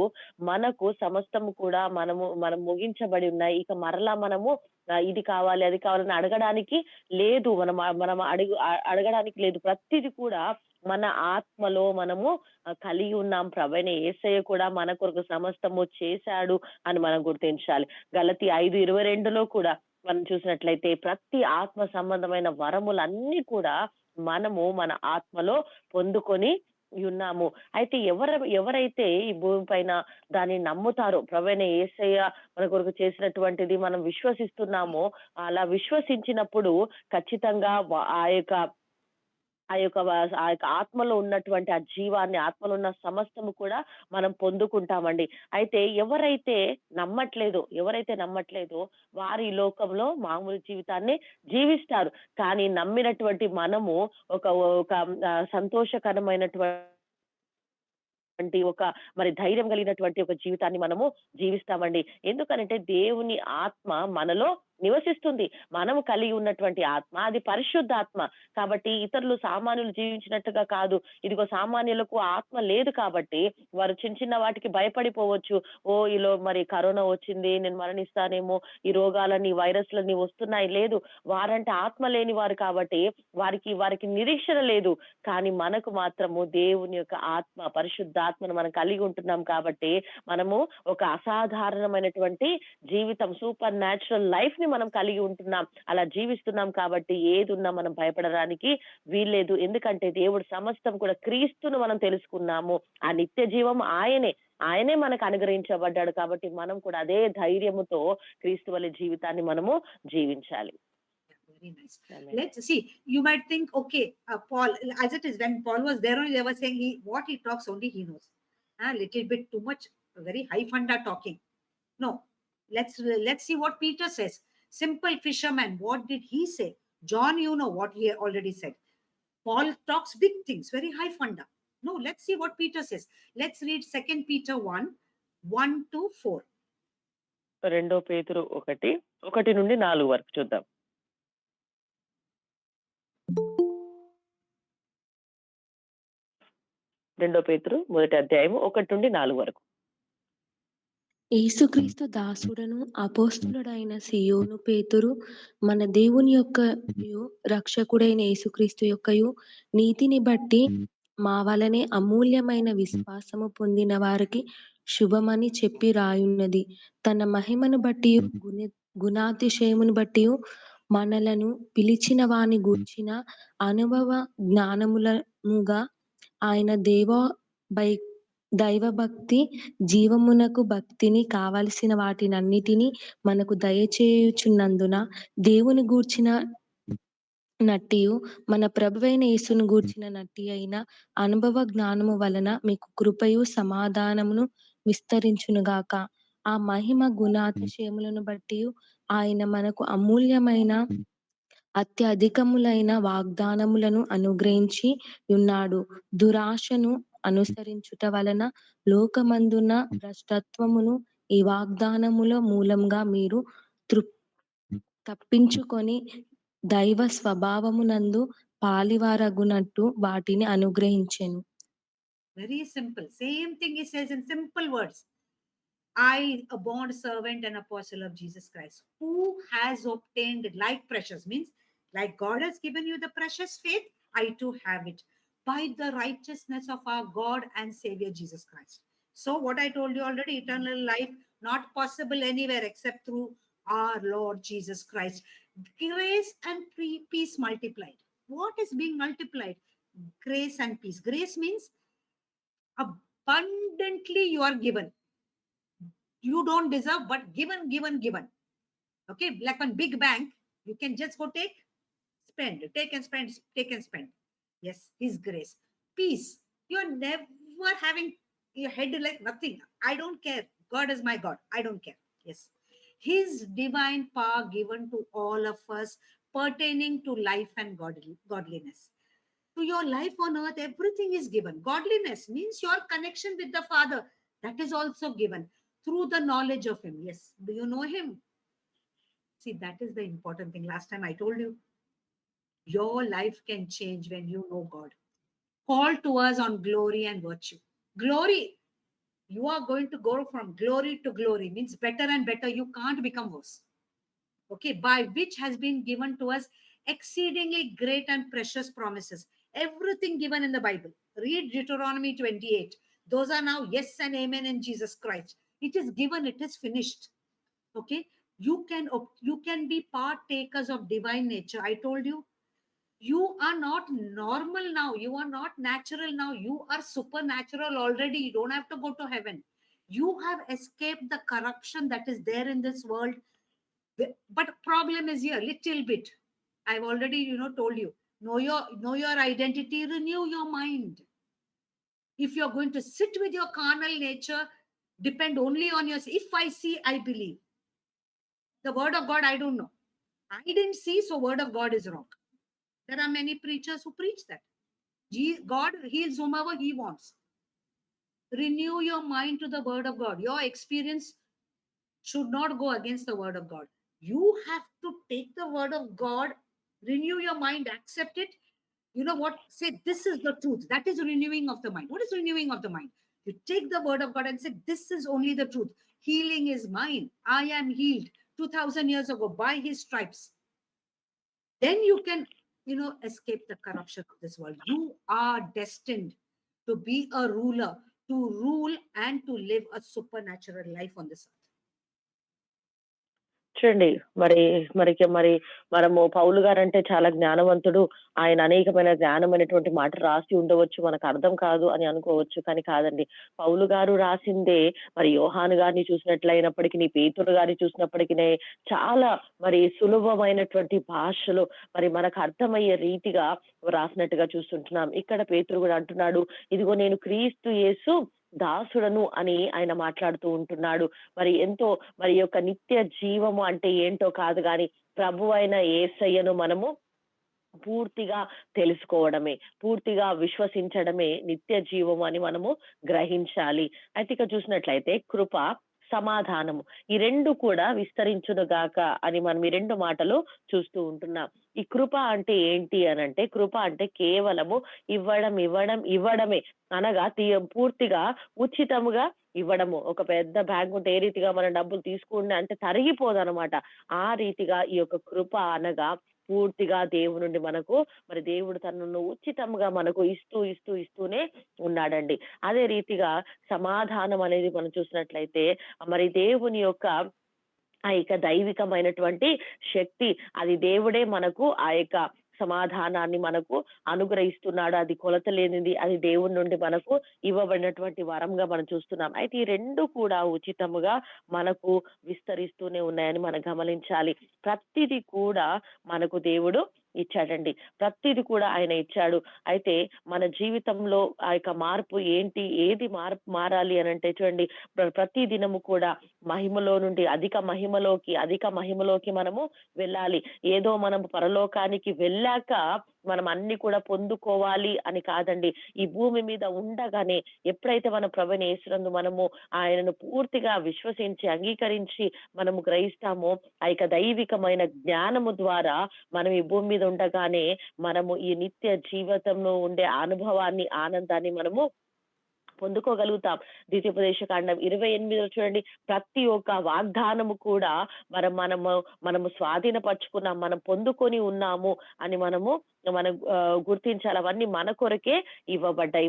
Speaker 2: మనకు సమస్తము కూడా మనం ముగించబడి ఉన్నాయి. ఇక మరలా మనము ఇది కావాలి, అది కావాలని అడగడానికి లేదు. మనం అడగడానికి లేదు. ప్రతిది కూడా మన ఆత్మలో మనము కలిగి ఉన్నాం. ప్రభైన యేసయ్య కూడా మన కొరకు సమస్తము చేశాడు అని మనం గుర్తించాలి. గలతీ 5:22లో కూడా మనం చూసినట్లయితే ప్రతి ఆత్మ సంబంధమైన వరములన్నీ కూడా మనము మన ఆత్మలో పొందుకొని ఉన్నాము. అయితే ఎవరైతే ఈ భూమి పైన దాన్ని నమ్ముతారో, ప్రభువైన యేసయ్య మన కొరకు చేసినటువంటిది మనం విశ్వసిస్తున్నామో, అలా విశ్వసించినప్పుడు ఖచ్చితంగా ఆ యొక్క ఆత్మలో ఉన్నటువంటి ఆ జీవాన్ని, ఆత్మలో ఉన్న సమస్తము కూడా మనం పొందుకుంటామండి. అయితే ఎవరైతే నమ్మట్లేదో వారు ఈ లోకంలో మామూలు జీవితాన్ని జీవిస్తారు. కానీ నమ్మినటువంటి మనము ఒక సంతోషకరమైనటువంటి ఒక ధైర్యం కలిగినటువంటి ఒక జీవితాన్ని మనము జీవిస్తామండి. ఎందుకనంటే దేవుని ఆత్మ మనలో నివసిస్తుంది. మనము కలిగి ఉన్నటువంటి ఆత్మ అది పరిశుద్ధాత్మ. కాబట్టి ఇతరులు సామాన్యులు జీవించినట్టుగా కాదు. ఇదిగో సామాన్యులకు ఆత్మ లేదు కాబట్టి వారు చిన్న చిన్న వాటికి భయపడిపోవచ్చు. ఈలో మరి కరోనా వచ్చింది, నేను మరణిస్తానేమో, ఈ రోగాలన్నీ వైరస్లన్నీ వస్తున్నాయి. లేదు, వారంటే ఆత్మ లేని వారు కాబట్టి వారికి నిరీక్షణ లేదు. కానీ మనకు మాత్రము దేవుని యొక్క ఆత్మ, పరిశుద్ధాత్మను మనం కలిగి ఉంటున్నాం కాబట్టి మనము ఒక అసాధారణమైనటువంటి జీవితం, సూపర్ న్యాచురల్ లైఫ్ ని మనం కలిగి ఉంటున్నాం. అలా జీవిస్తున్నాం కాబట్టి ఏది ఉన్నా మనం భయపడడానికి వీల్లేదు. ఎందుకంటే దేవుడు సమస్తం కూడా క్రీస్తును మనం తెలుసుకున్నాము. ఆ నిత్య జీవం ఆయనే మనకు అనుగ్రహించబడ్డాడు. కాబట్టి మనం కూడా అదే ధైర్యముతో క్రీస్తు వలె జీవితాన్ని మనము జీవించాలి.
Speaker 1: Very nice. Let's see. You might think, okay, Paul, as it is, when Paul was there, only they were saying what he talks only he knows. A little bit too much, very high funda talking. No, let's see what Peter says. Simple fisherman, what did he say? John, you know what he already said. Paul talks big things, very high funda. No, let's see what Peter says. Let's read 2 Peter 1:1-4.
Speaker 2: 2 పేతురు 1 నుండి 4 వరకు చూద్దాం. 2 పేతురు 1:1-4 వరకు.
Speaker 4: యేసుక్రీస్తు దాసుడను అపోస్తులుడైన సియోను పేతురు, మన దేవుని యొక్క రక్షకుడైన యేసుక్రీస్తు యొక్కయు నీతిని బట్టి మా వలనే అమూల్యమైన విశ్వాసము పొందిన వారికి శుభమని చెప్పి రాయున్నది. తన మహిమను బట్టి గుణాతిశయమును బట్టి మనలను పిలిచిన వాని గూర్చిన అనుభవ జ్ఞానములముగా ఆయన దైవభక్తి, జీవమునకు భక్తిని కావలసిన వాటినన్నిటినీ మనకు దయచేయుచున్నందున దేవుని గూర్చిన నట్టియు మన ప్రభువైన యేసును గూర్చిన నట్టి అయిన అనుభవ జ్ఞానము వలన మీకు కృపయు సమాధానమును విస్తరించునుగాక. ఆ మహిమ గుణాతిశయములను బట్టి ఆయన మనకు అమూల్యమైన అత్యధికములైన వాగ్దానములను అనుగ్రహించి ఉన్నాడు. దురాశను అనుసరించుట వలన లోకమందున భ్రష్టత్వమును ఈ వాగ్దానముల మూలంగా మీరు తప్పించుకొని దైవ స్వభావమునందు పాలివారగునట్టు వాటిని అనుగ్రహించెను.
Speaker 1: Very simple. Same thing he says in simple words. I, a bond servant and apostle of Jesus Christ, who has obtained like precious, means like God has given you the precious faith, I too have it by the righteousness of our God and Savior Jesus Christ. So what I told you already, eternal life not possible anywhere except through our Lord Jesus Christ. Grace and peace multiplied. What is being multiplied? Grace and peace. Grace means abundantly you are given. You don't deserve, but given. Okay, like one big bank, you can just go take, spend, take and spend, take and spend. Yes, His grace, peace. You are never having your head like nothing. I don't care. God is my God. I don't care. Yes, His divine power given to all of us, pertaining to life and godliness. To your life on earth, everything is given. Godliness means your connection with the Father. That is also given through the knowledge of Him. Yes, do you know Him? See, that is the important thing. Last time I told you, your life can change when you know God. Call to us on glory and virtue. Glory, you are going to go from glory to glory, means better and better. You can't become worse. Okay, by which has been given to us exceedingly great and precious promises. Everything given in the Bible. Read Deuteronomy 28. Those are now yes and amen in Jesus Christ. It is given, it is finished. Okay, you can be partakers of divine nature. I told you, you are not normal now, you are not natural now, you are supernatural already. You don't have to go to heaven. You have escaped the corruption that is there in this world. But problem is here little bit. I've already told you, know your identity, renew your mind. If you're going to sit with your carnal nature, depend only on your, if I see I believe. The word of God, I don't know. I didn't see, so word of God is wrong. There are many preachers who preach that. God heals whomever He wants. Renew your mind to the word of God. Your experience should not go against the word of God. You have to take the word of God, renew your mind, accept it. You know what? Say, this is the truth. That is renewing of the mind. What is renewing of the mind? You take the word of God and say, this is only the truth. Healing is mine. I am healed 2000 years ago by His stripes. Then you can, escape the corruption of this world. You are destined to be a ruler, to rule and to live a supernatural life on this earth.
Speaker 2: చూడండి మరి మనము పౌలు guarantee చాలా జ్ఞానవంతుడు. ఆయన అనేకమైన జ్ఞానం అనేటువంటి మాట రాసి ఉండవచ్చు. మనకు అర్థం కాదు అని అనుకోవచ్చు. కానీ కాదండి. పౌలు గారు రాసిందే మరి యోహాను గారిని చూసినట్లయినప్పటికీ, పేతురు గారిని చూసినప్పటికీ చాలా మరి సులభమైనటువంటి భాషలో మరి మనకు అర్థమయ్యే రీతిగా రాసినట్టుగా చూస్తుంటున్నాం. ఇక్కడ పేతురు కూడా అంటున్నాడు, ఇదిగో నేను క్రీస్తు యేసు దాసుడను అని ఆయన మాట్లాడుతూ ఉంటున్నాడు. మరి ఎంతో మరి యొక్క నిత్య జీవము అంటే ఏంటో కాదు గాని, ప్రభువైన యేసయ్యను మనము పూర్తిగా తెలుసుకోవడమే, పూర్తిగా విశ్వసించడమే నిత్య జీవము అని మనము గ్రహించాలి. అయితే ఇక చూసినట్లయితే కృప, సమాధానము, ఈ రెండు కూడా విస్తరించును గాక అని మనం ఈ రెండు మాటలు చూస్తూ ఉంటున్నాం. ఈ కృప అంటే ఏంటి అనంటే, కృప అంటే కేవలము ఇవ్వడమే. అనగా పూర్తిగా ఉచితముగా ఇవ్వడము. ఒక పెద్ద బ్యాంక్ ఉంటే ఏ రీతిగా మనం డబ్బులు తీసుకుంటే అంటే తరిగిపోదనమాట. ఆ రీతిగా ఈ యొక్క కృప అనగా పూర్తిగా దేవుడి నుండి మనకు మరి దేవుడు తనను ఉచితంగా మనకు ఇస్తూనే ఉన్నాడండి. అదే రీతిగా సమాధానం అనేది మనం చూసినట్లయితే మరి దేవుని యొక్క ఆ యొక్క దైవికమైనటువంటి శక్తి, అది దేవుడే మనకు ఆ యొక్క సమాధానాన్ని మనకు అనుగ్రహిస్తున్నాడు. అది కొలత లేనిది, అది దేవుడి నుండి మనకు ఇవ్వబడినటువంటి వరంగా మనం చూస్తున్నాం. అయితే ఈ రెండు కూడా ఉచితముగా మనకు విస్తరిస్తూనే ఉన్నాయని మనం గమనించాలి. ప్రతిది కూడా మనకు దేవుడు ఇచ్చాడండి. ప్రతిది కూడా ఆయన ఇచ్చాడు. అయితే మన జీవితంలో ఆ యొక్క మార్పు ఏంటి, ఏది మారాలి అని అంటే చూడండి, ప్రతి దినము కూడా మహిమలో నుండి అధిక మహిమలోకి మనము వెళ్ళాలి. ఏదో మనము పరలోకానికి వెళ్ళాక మనం అన్ని కూడా పొందుకోవాలి అని కాదండి. ఈ భూమి మీద ఉండగానే ఎప్పుడైతే మన ప్రభువైన యేసునందు మనము ఆయనను పూర్తిగా విశ్వసించి అంగీకరించి మనము గ్రహిస్తామో, ఆ యొక్క దైవికమైన జ్ఞానము ద్వారా మనం ఈ భూమి మీద ఉండగానే మనము ఈ నిత్య జీవితంలో ఉండే అనుభవాన్ని, ఆనందాన్ని మనము పొందుకోగలుగుతాం. ద్వితీయోపదేశకాండం 28 చూడండి, ప్రతి ఒక్క వాగ్దానము కూడా మనము స్వాధీనపరుచుకున్నాం, మనం పొందుకొని ఉన్నాము అని మనము మనం గుర్తించాలి. అవన్నీ మన కొరకే ఇవ్వబడ్డాయి.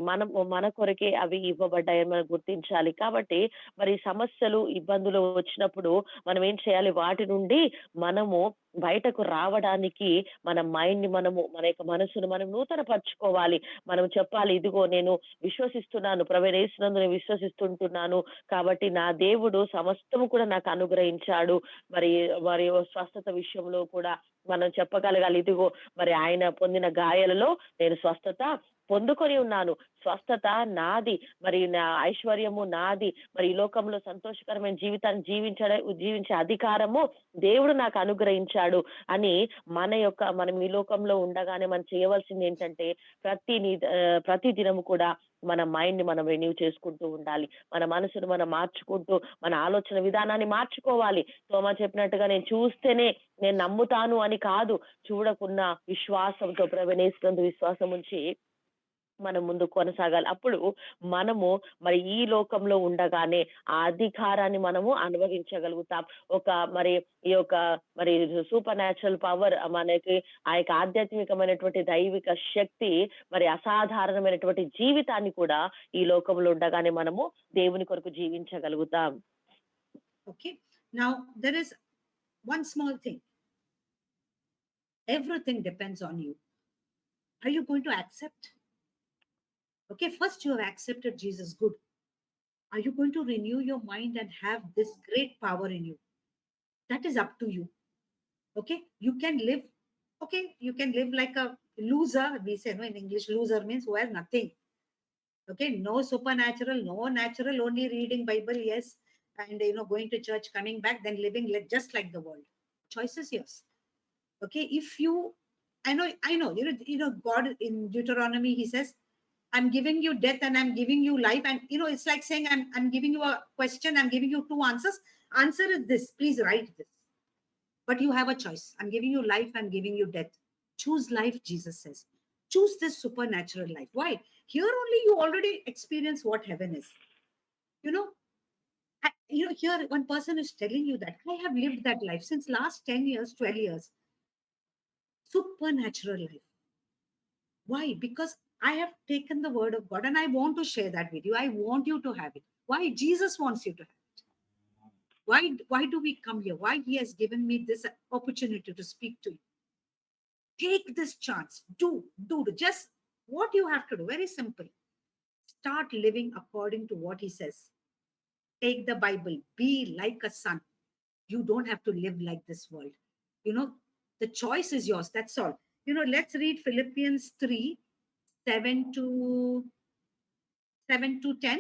Speaker 2: మన కొరకే అవి ఇవ్వబడ్డాయని మనం గుర్తించాలి. కాబట్టి మరి సమస్యలు, ఇబ్బందులు వచ్చినప్పుడు మనం ఏం చేయాలి? వాటి నుండి మనము బయటకు రావడానికి మన మైండ్‌ని మన యొక్క మనసును మనం నూతనపరుచుకోవాలి. మనం చెప్పాలి, ఇదిగో నేను విశ్వసిస్తున్నాను. ప్రభువైన యేసునందు నేను విశ్వసిస్తుంటున్నాను. కాబట్టి నా దేవుడు సమస్తము కూడా నాకు అనుగ్రహించాడు. మరి మరి స్వస్థత విషయంలో కూడా మనం చెప్పగలగాలి. ఇదిగో మరి ఆయన పొందిన గాయాలలో నేను స్వస్థత పొందుకొని ఉన్నాను. స్వస్థత నాది. మరి నా ఐశ్వర్యము నాది. మరి ఈ లోకంలో సంతోషకరమైన జీవితాన్ని జీవించే అధికారము దేవుడు నాకు అనుగ్రహించాడు అని మనం ఈ లోకంలో ఉండగానే మనం చేయవలసింది ఏంటంటే ప్రతి దినము కూడా మన మైండ్‌ని మనం రెన్యూ చేసుకుంటూ ఉండాలి. మన మనసును మనం మార్చుకుంటూ మన ఆలోచన విధానాన్ని మార్చుకోవాలి. తోమా చెప్పినట్టుగా నేను చూస్తేనే నేను నమ్ముతాను అని కాదు. చూడకున్న విశ్వాసంతో ప్రభువైన యేసునందు విశ్వాసం ఉంచి మనం ముందుకు కొనసాగాలి. అప్పుడు మనము మరి ఈ లోకంలో ఉండగానే ఆ అధికారాన్ని మనము అనుభవించగలుగుతాం. ఈ యొక్క మరి సూపర్ న్యాచురల్ పవర్ మనకి ఆ యొక్క ఆధ్యాత్మికమైనటువంటి దైవిక శక్తి మరి అసాధారణమైనటువంటి జీవితాన్ని కూడా ఈ లోకంలో ఉండగానే మనము దేవుని కొరకు జీవించగలుగుతాం.
Speaker 1: Okay. Now there is one small thing. Everything depends on you. Are you going to accept? Okay, first you have accepted Jesus good. Are you going to renew your mind and have this great power in you? That is up to you. Okay, you can live. Okay, you can live like a loser. We say no in English. Loser means who has nothing. Okay, no supernatural, no natural, only reading Bible, yes, and going to church, coming back, then living just like the world. Choice is yours. Okay, if you, I know, God in Deuteronomy he says, I'm giving you death and I'm giving you life. And it's like saying I'm giving you a question, I'm giving you two answers. Answer is this, please write this. But you have a choice. I'm giving you life, I'm giving you death. Choose life, Jesus says. Choose this supernatural life. Why? Here only you already experience what heaven is. Here one person is telling you that I have lived that life since last 10 years, 12 years. Supernatural life. Why? Because I have taken the word of God and I want to share that with you. I want you to have it. Why? Jesus wants you to have it. Why do we come here? Why he has given me this opportunity to speak to you? Take this chance. Do. Just what you have to do. Very simple. Start living according to what he says. Take the Bible. Be like a son. You don't have to live like this world. The choice is yours. That's all. Let's read Philippians 3, 7 to 10.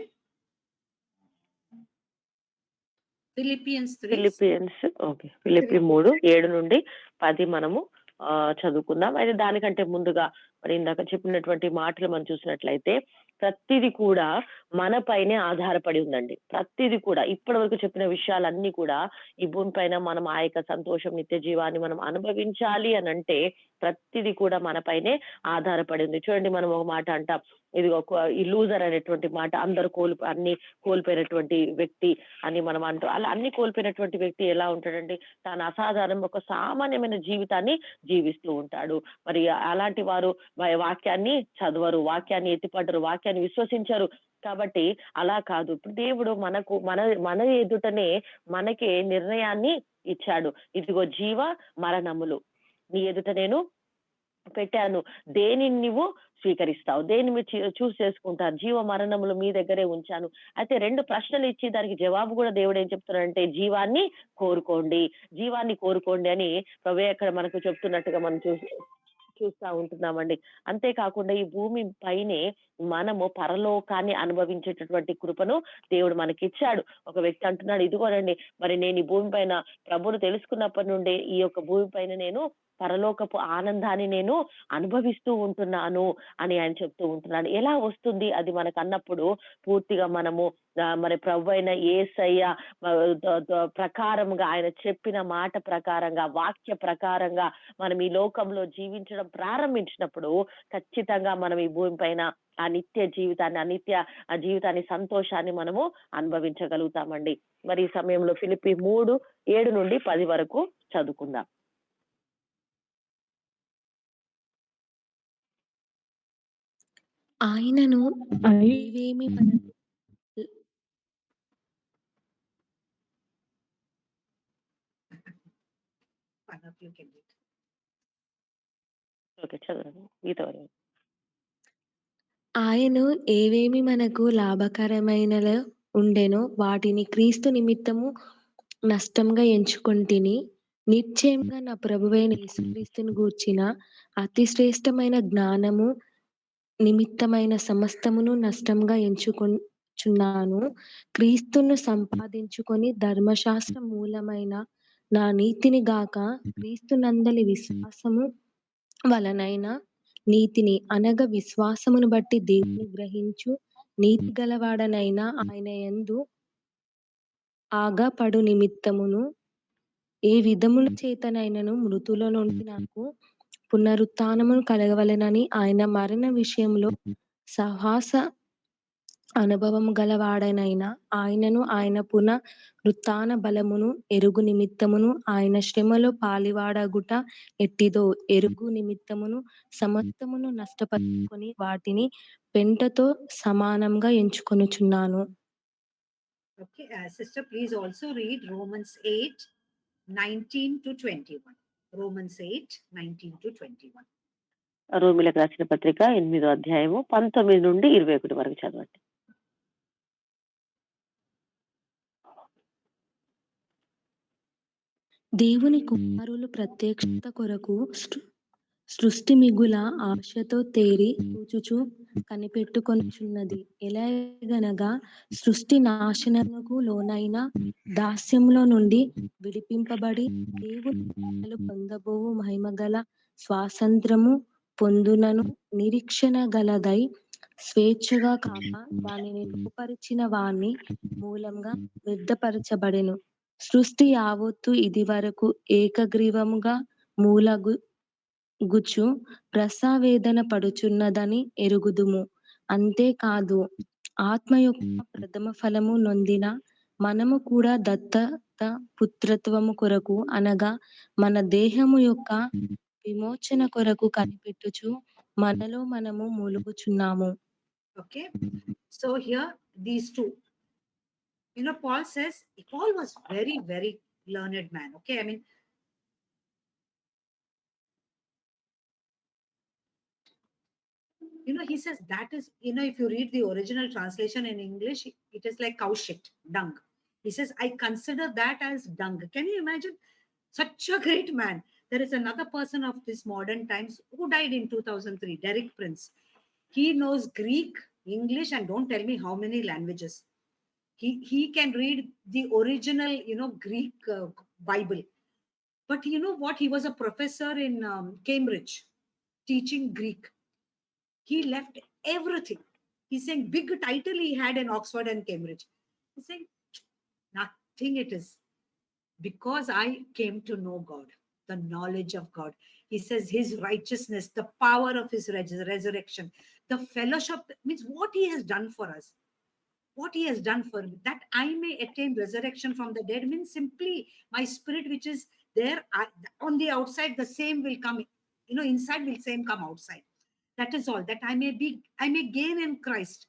Speaker 1: Philippians 3.
Speaker 2: Okay. Philippi 3:7-10 మనము చదువుకుందాం. అయితే దానికంటే ముందుగా మరి ఇందాక చెప్పినటువంటి మాటలు మనం చూసినట్లయితే ప్రతిది కూడా మన పైనే ఆధారపడి ఉందండి. ప్రతిది కూడా ఇప్పటి వరకు చెప్పిన విషయాలన్నీ కూడా ఈ భూమి పైన మనం ఆ యొక్క సంతోషం, నిత్య జీవాన్ని మనం అనుభవించాలి అనంటే ప్రతిది కూడా మన పైనే ఆధారపడి ఉంది. చూడండి, మనం ఒక మాట అంటాం, ఇది ఈ లూజర్ అనేటువంటి మాట, అందరూ అన్ని కోల్పోయినటువంటి వ్యక్తి అని మనం అంటాం. అలా అన్ని కోల్పోయినటువంటి వ్యక్తి ఎలా ఉంటాడండి? తాను అసాధారణ ఒక సామాన్యమైన జీవితాన్ని జీవిస్తూ ఉంటాడు. మరి అలాంటి వారు వాక్యాన్ని చదవరు, వాక్యాన్ని ఎత్తిపడరు, వాక్యాన్ని విశ్వసించరు. కాబట్టి అలా కాదు. ఇప్పుడు దేవుడు మన ఎదుటనే మనకి నిర్ణయాన్ని ఇచ్చాడు. ఇదిగో జీవ మరణములు నీ ఎదుట నేను పెట్టాను, దేనిని నువ్వు స్వీకరిస్తావు, దేన్ని మీరు చూస్ చేసుకుంటారు, జీవ మరణములు మీ దగ్గరే ఉంచాను. అయితే 2 ప్రశ్నలు ఇచ్చి దానికి జవాబు కూడా దేవుడు ఏం చెప్తున్నాడంటే జీవాన్ని కోరుకోండి అని ప్రభువే అక్కడ మనకు చెప్తున్నట్టుగా మనం చూస్తా ఉంటున్నామండి. అంతేకాకుండా ఈ భూమి పైనే మనము పరలోకాన్ని అనుభవించేటటువంటి కృపను దేవుడు మనకిచ్చాడు. ఒక వ్యక్తి అంటున్నాడు, ఇదిగోనండి మరి నేను ఈ భూమి పైన ప్రభువును తెలుసుకున్నప్పటి నుండి ఈ యొక్క భూమి పైన నేను పరలోకపు ఆనందాన్ని నేను అనుభవిస్తూ ఉంటున్నాను అని ఆయన చెప్తూ ఉంటున్నాడు. ఎలా వస్తుంది అది మనకు అన్నప్పుడు పూర్తిగా మనము మరి ప్రభువైన యేసయ్య ప్రకారంగా, ఆయన చెప్పిన మాట ప్రకారంగా, వాక్య ప్రకారంగా మనం ఈ లోకంలో జీవించడం ప్రారంభించినప్పుడు ఖచ్చితంగా మనం ఈ భూమి పైన ఆ నిత్య జీవితాన్ని సంతోషాన్ని మనము అనుభవించగలుగుతామండి. మరి ఈ సమయంలో ఫిలిప్పీ 3:7-10 వరకు చదువుకుందాం.
Speaker 4: ఆయనను నీవేమి మనకు
Speaker 2: ఓకే. చదవండి. గీత వరకు.
Speaker 4: ఆయను ఏవేమి మనకు లాభకరమైనలో ఉండెనో వాటిని క్రీస్తు నిమిత్తము నష్టంగా ఎంచుకొంటిని. నిశ్చయంగా నా ప్రభువైన యేసుక్రీస్తును గూర్చిన అతి శ్రేష్టమైన జ్ఞానము నిమిత్తమైన సమస్తమును నష్టంగా ఎంచుకొనుచున్నాను. క్రీస్తును సంపాదించుకొని ధర్మశాస్త్ర మూలమైన నా నీతిని గాక క్రీస్తునందలి విశ్వాసము వలనైన నీతిని అనగా విశ్వాసమును బట్టి దేవుని గ్రహించు నీతి గలవాడనైన ఆయన యందు ఆగపడు నిమిత్తమును ఏ విధముల చేతనైనను మృతుల నుండి నాకు పునరుత్థానము కలగవలెనని ఆయన మరణ విషయంలో సాహస అనుభవము గలవాడనైన ఆయనను ఆయన పునరుత్థాన బలమును ఎరుగు నిమిత్తమును ఆయన శ్రమలో పాలివాడగుట ఎట్టిదో ఎరుగు నిమిత్తమును సమస్తమును నష్టపరుచుకొని వాటిని పెంటతో సమానంగా ఎంచుకొనుచున్నాను.
Speaker 1: Okay, sister, please also read Romans 8, 19 to 21. Romans 8, 19 to 21.
Speaker 2: రోమిలకు రాసిన పత్రిక 8వ అధ్యాయము 19 నుండి 21 వరకు చదవండి.
Speaker 4: దేవుని కుమారులు ప్రత్యక్షత కొరకు సృష్టి మిగుల ఆశతో తేరి చూచుచు కనిపెట్టుకొనుచున్నది. ఎలాగనగా సృష్టి నాశనముకు లోనైన దాస్యములో నుండి విడిపింపబడి దేవుని పిల్లలు పొందబోవు మహిమగల స్వాతంత్రము పొందునను నిరీక్షణ గలదై స్వేచ్ఛగా కాక దానిని లోపరిచిన వాని మూలంగా వ్యర్థపరచబడెను. సృష్టి యావత్తు ఇది వరకు ఏకగ్రీవముగా మూలగుచు ప్రసవేదన పడుచున్నదని ఎరుగుదుము. అంతేకాదు ఆత్మ యొక్క ప్రథమ ఫలము నొందిన మనము కూడా దత్తత పుత్రత్వము కొరకు అనగా మన దేహము యొక్క విమోచన కొరకు కనిపెట్టుచు మనలో మనము మూలుగుచున్నాము.
Speaker 1: Okay, so here these two. Paul says, Paul was very, very learned man. Okay, I mean, he says that is, if you read the original translation in English, it is like cow shit, dung. He says, I consider that as dung. Can you imagine? Such a great man. There is another person of this modern times who died in 2003, Derek Prince. He knows Greek, English, and don't tell me how many languages. He can read the original, Greek Bible. But you know what? He was a professor in Cambridge teaching Greek. He left everything. He's saying big title he had in Oxford and Cambridge. He's saying nothing it is. Because I came to know God, the knowledge of God. He says his righteousness, the power of his resurrection, the fellowship means what he has done for us. What he has done for me, that I may attain resurrection from the dead means simply my spirit, which is there on the outside, the same will come, inside will same come outside. That is all, that I may gain in Christ.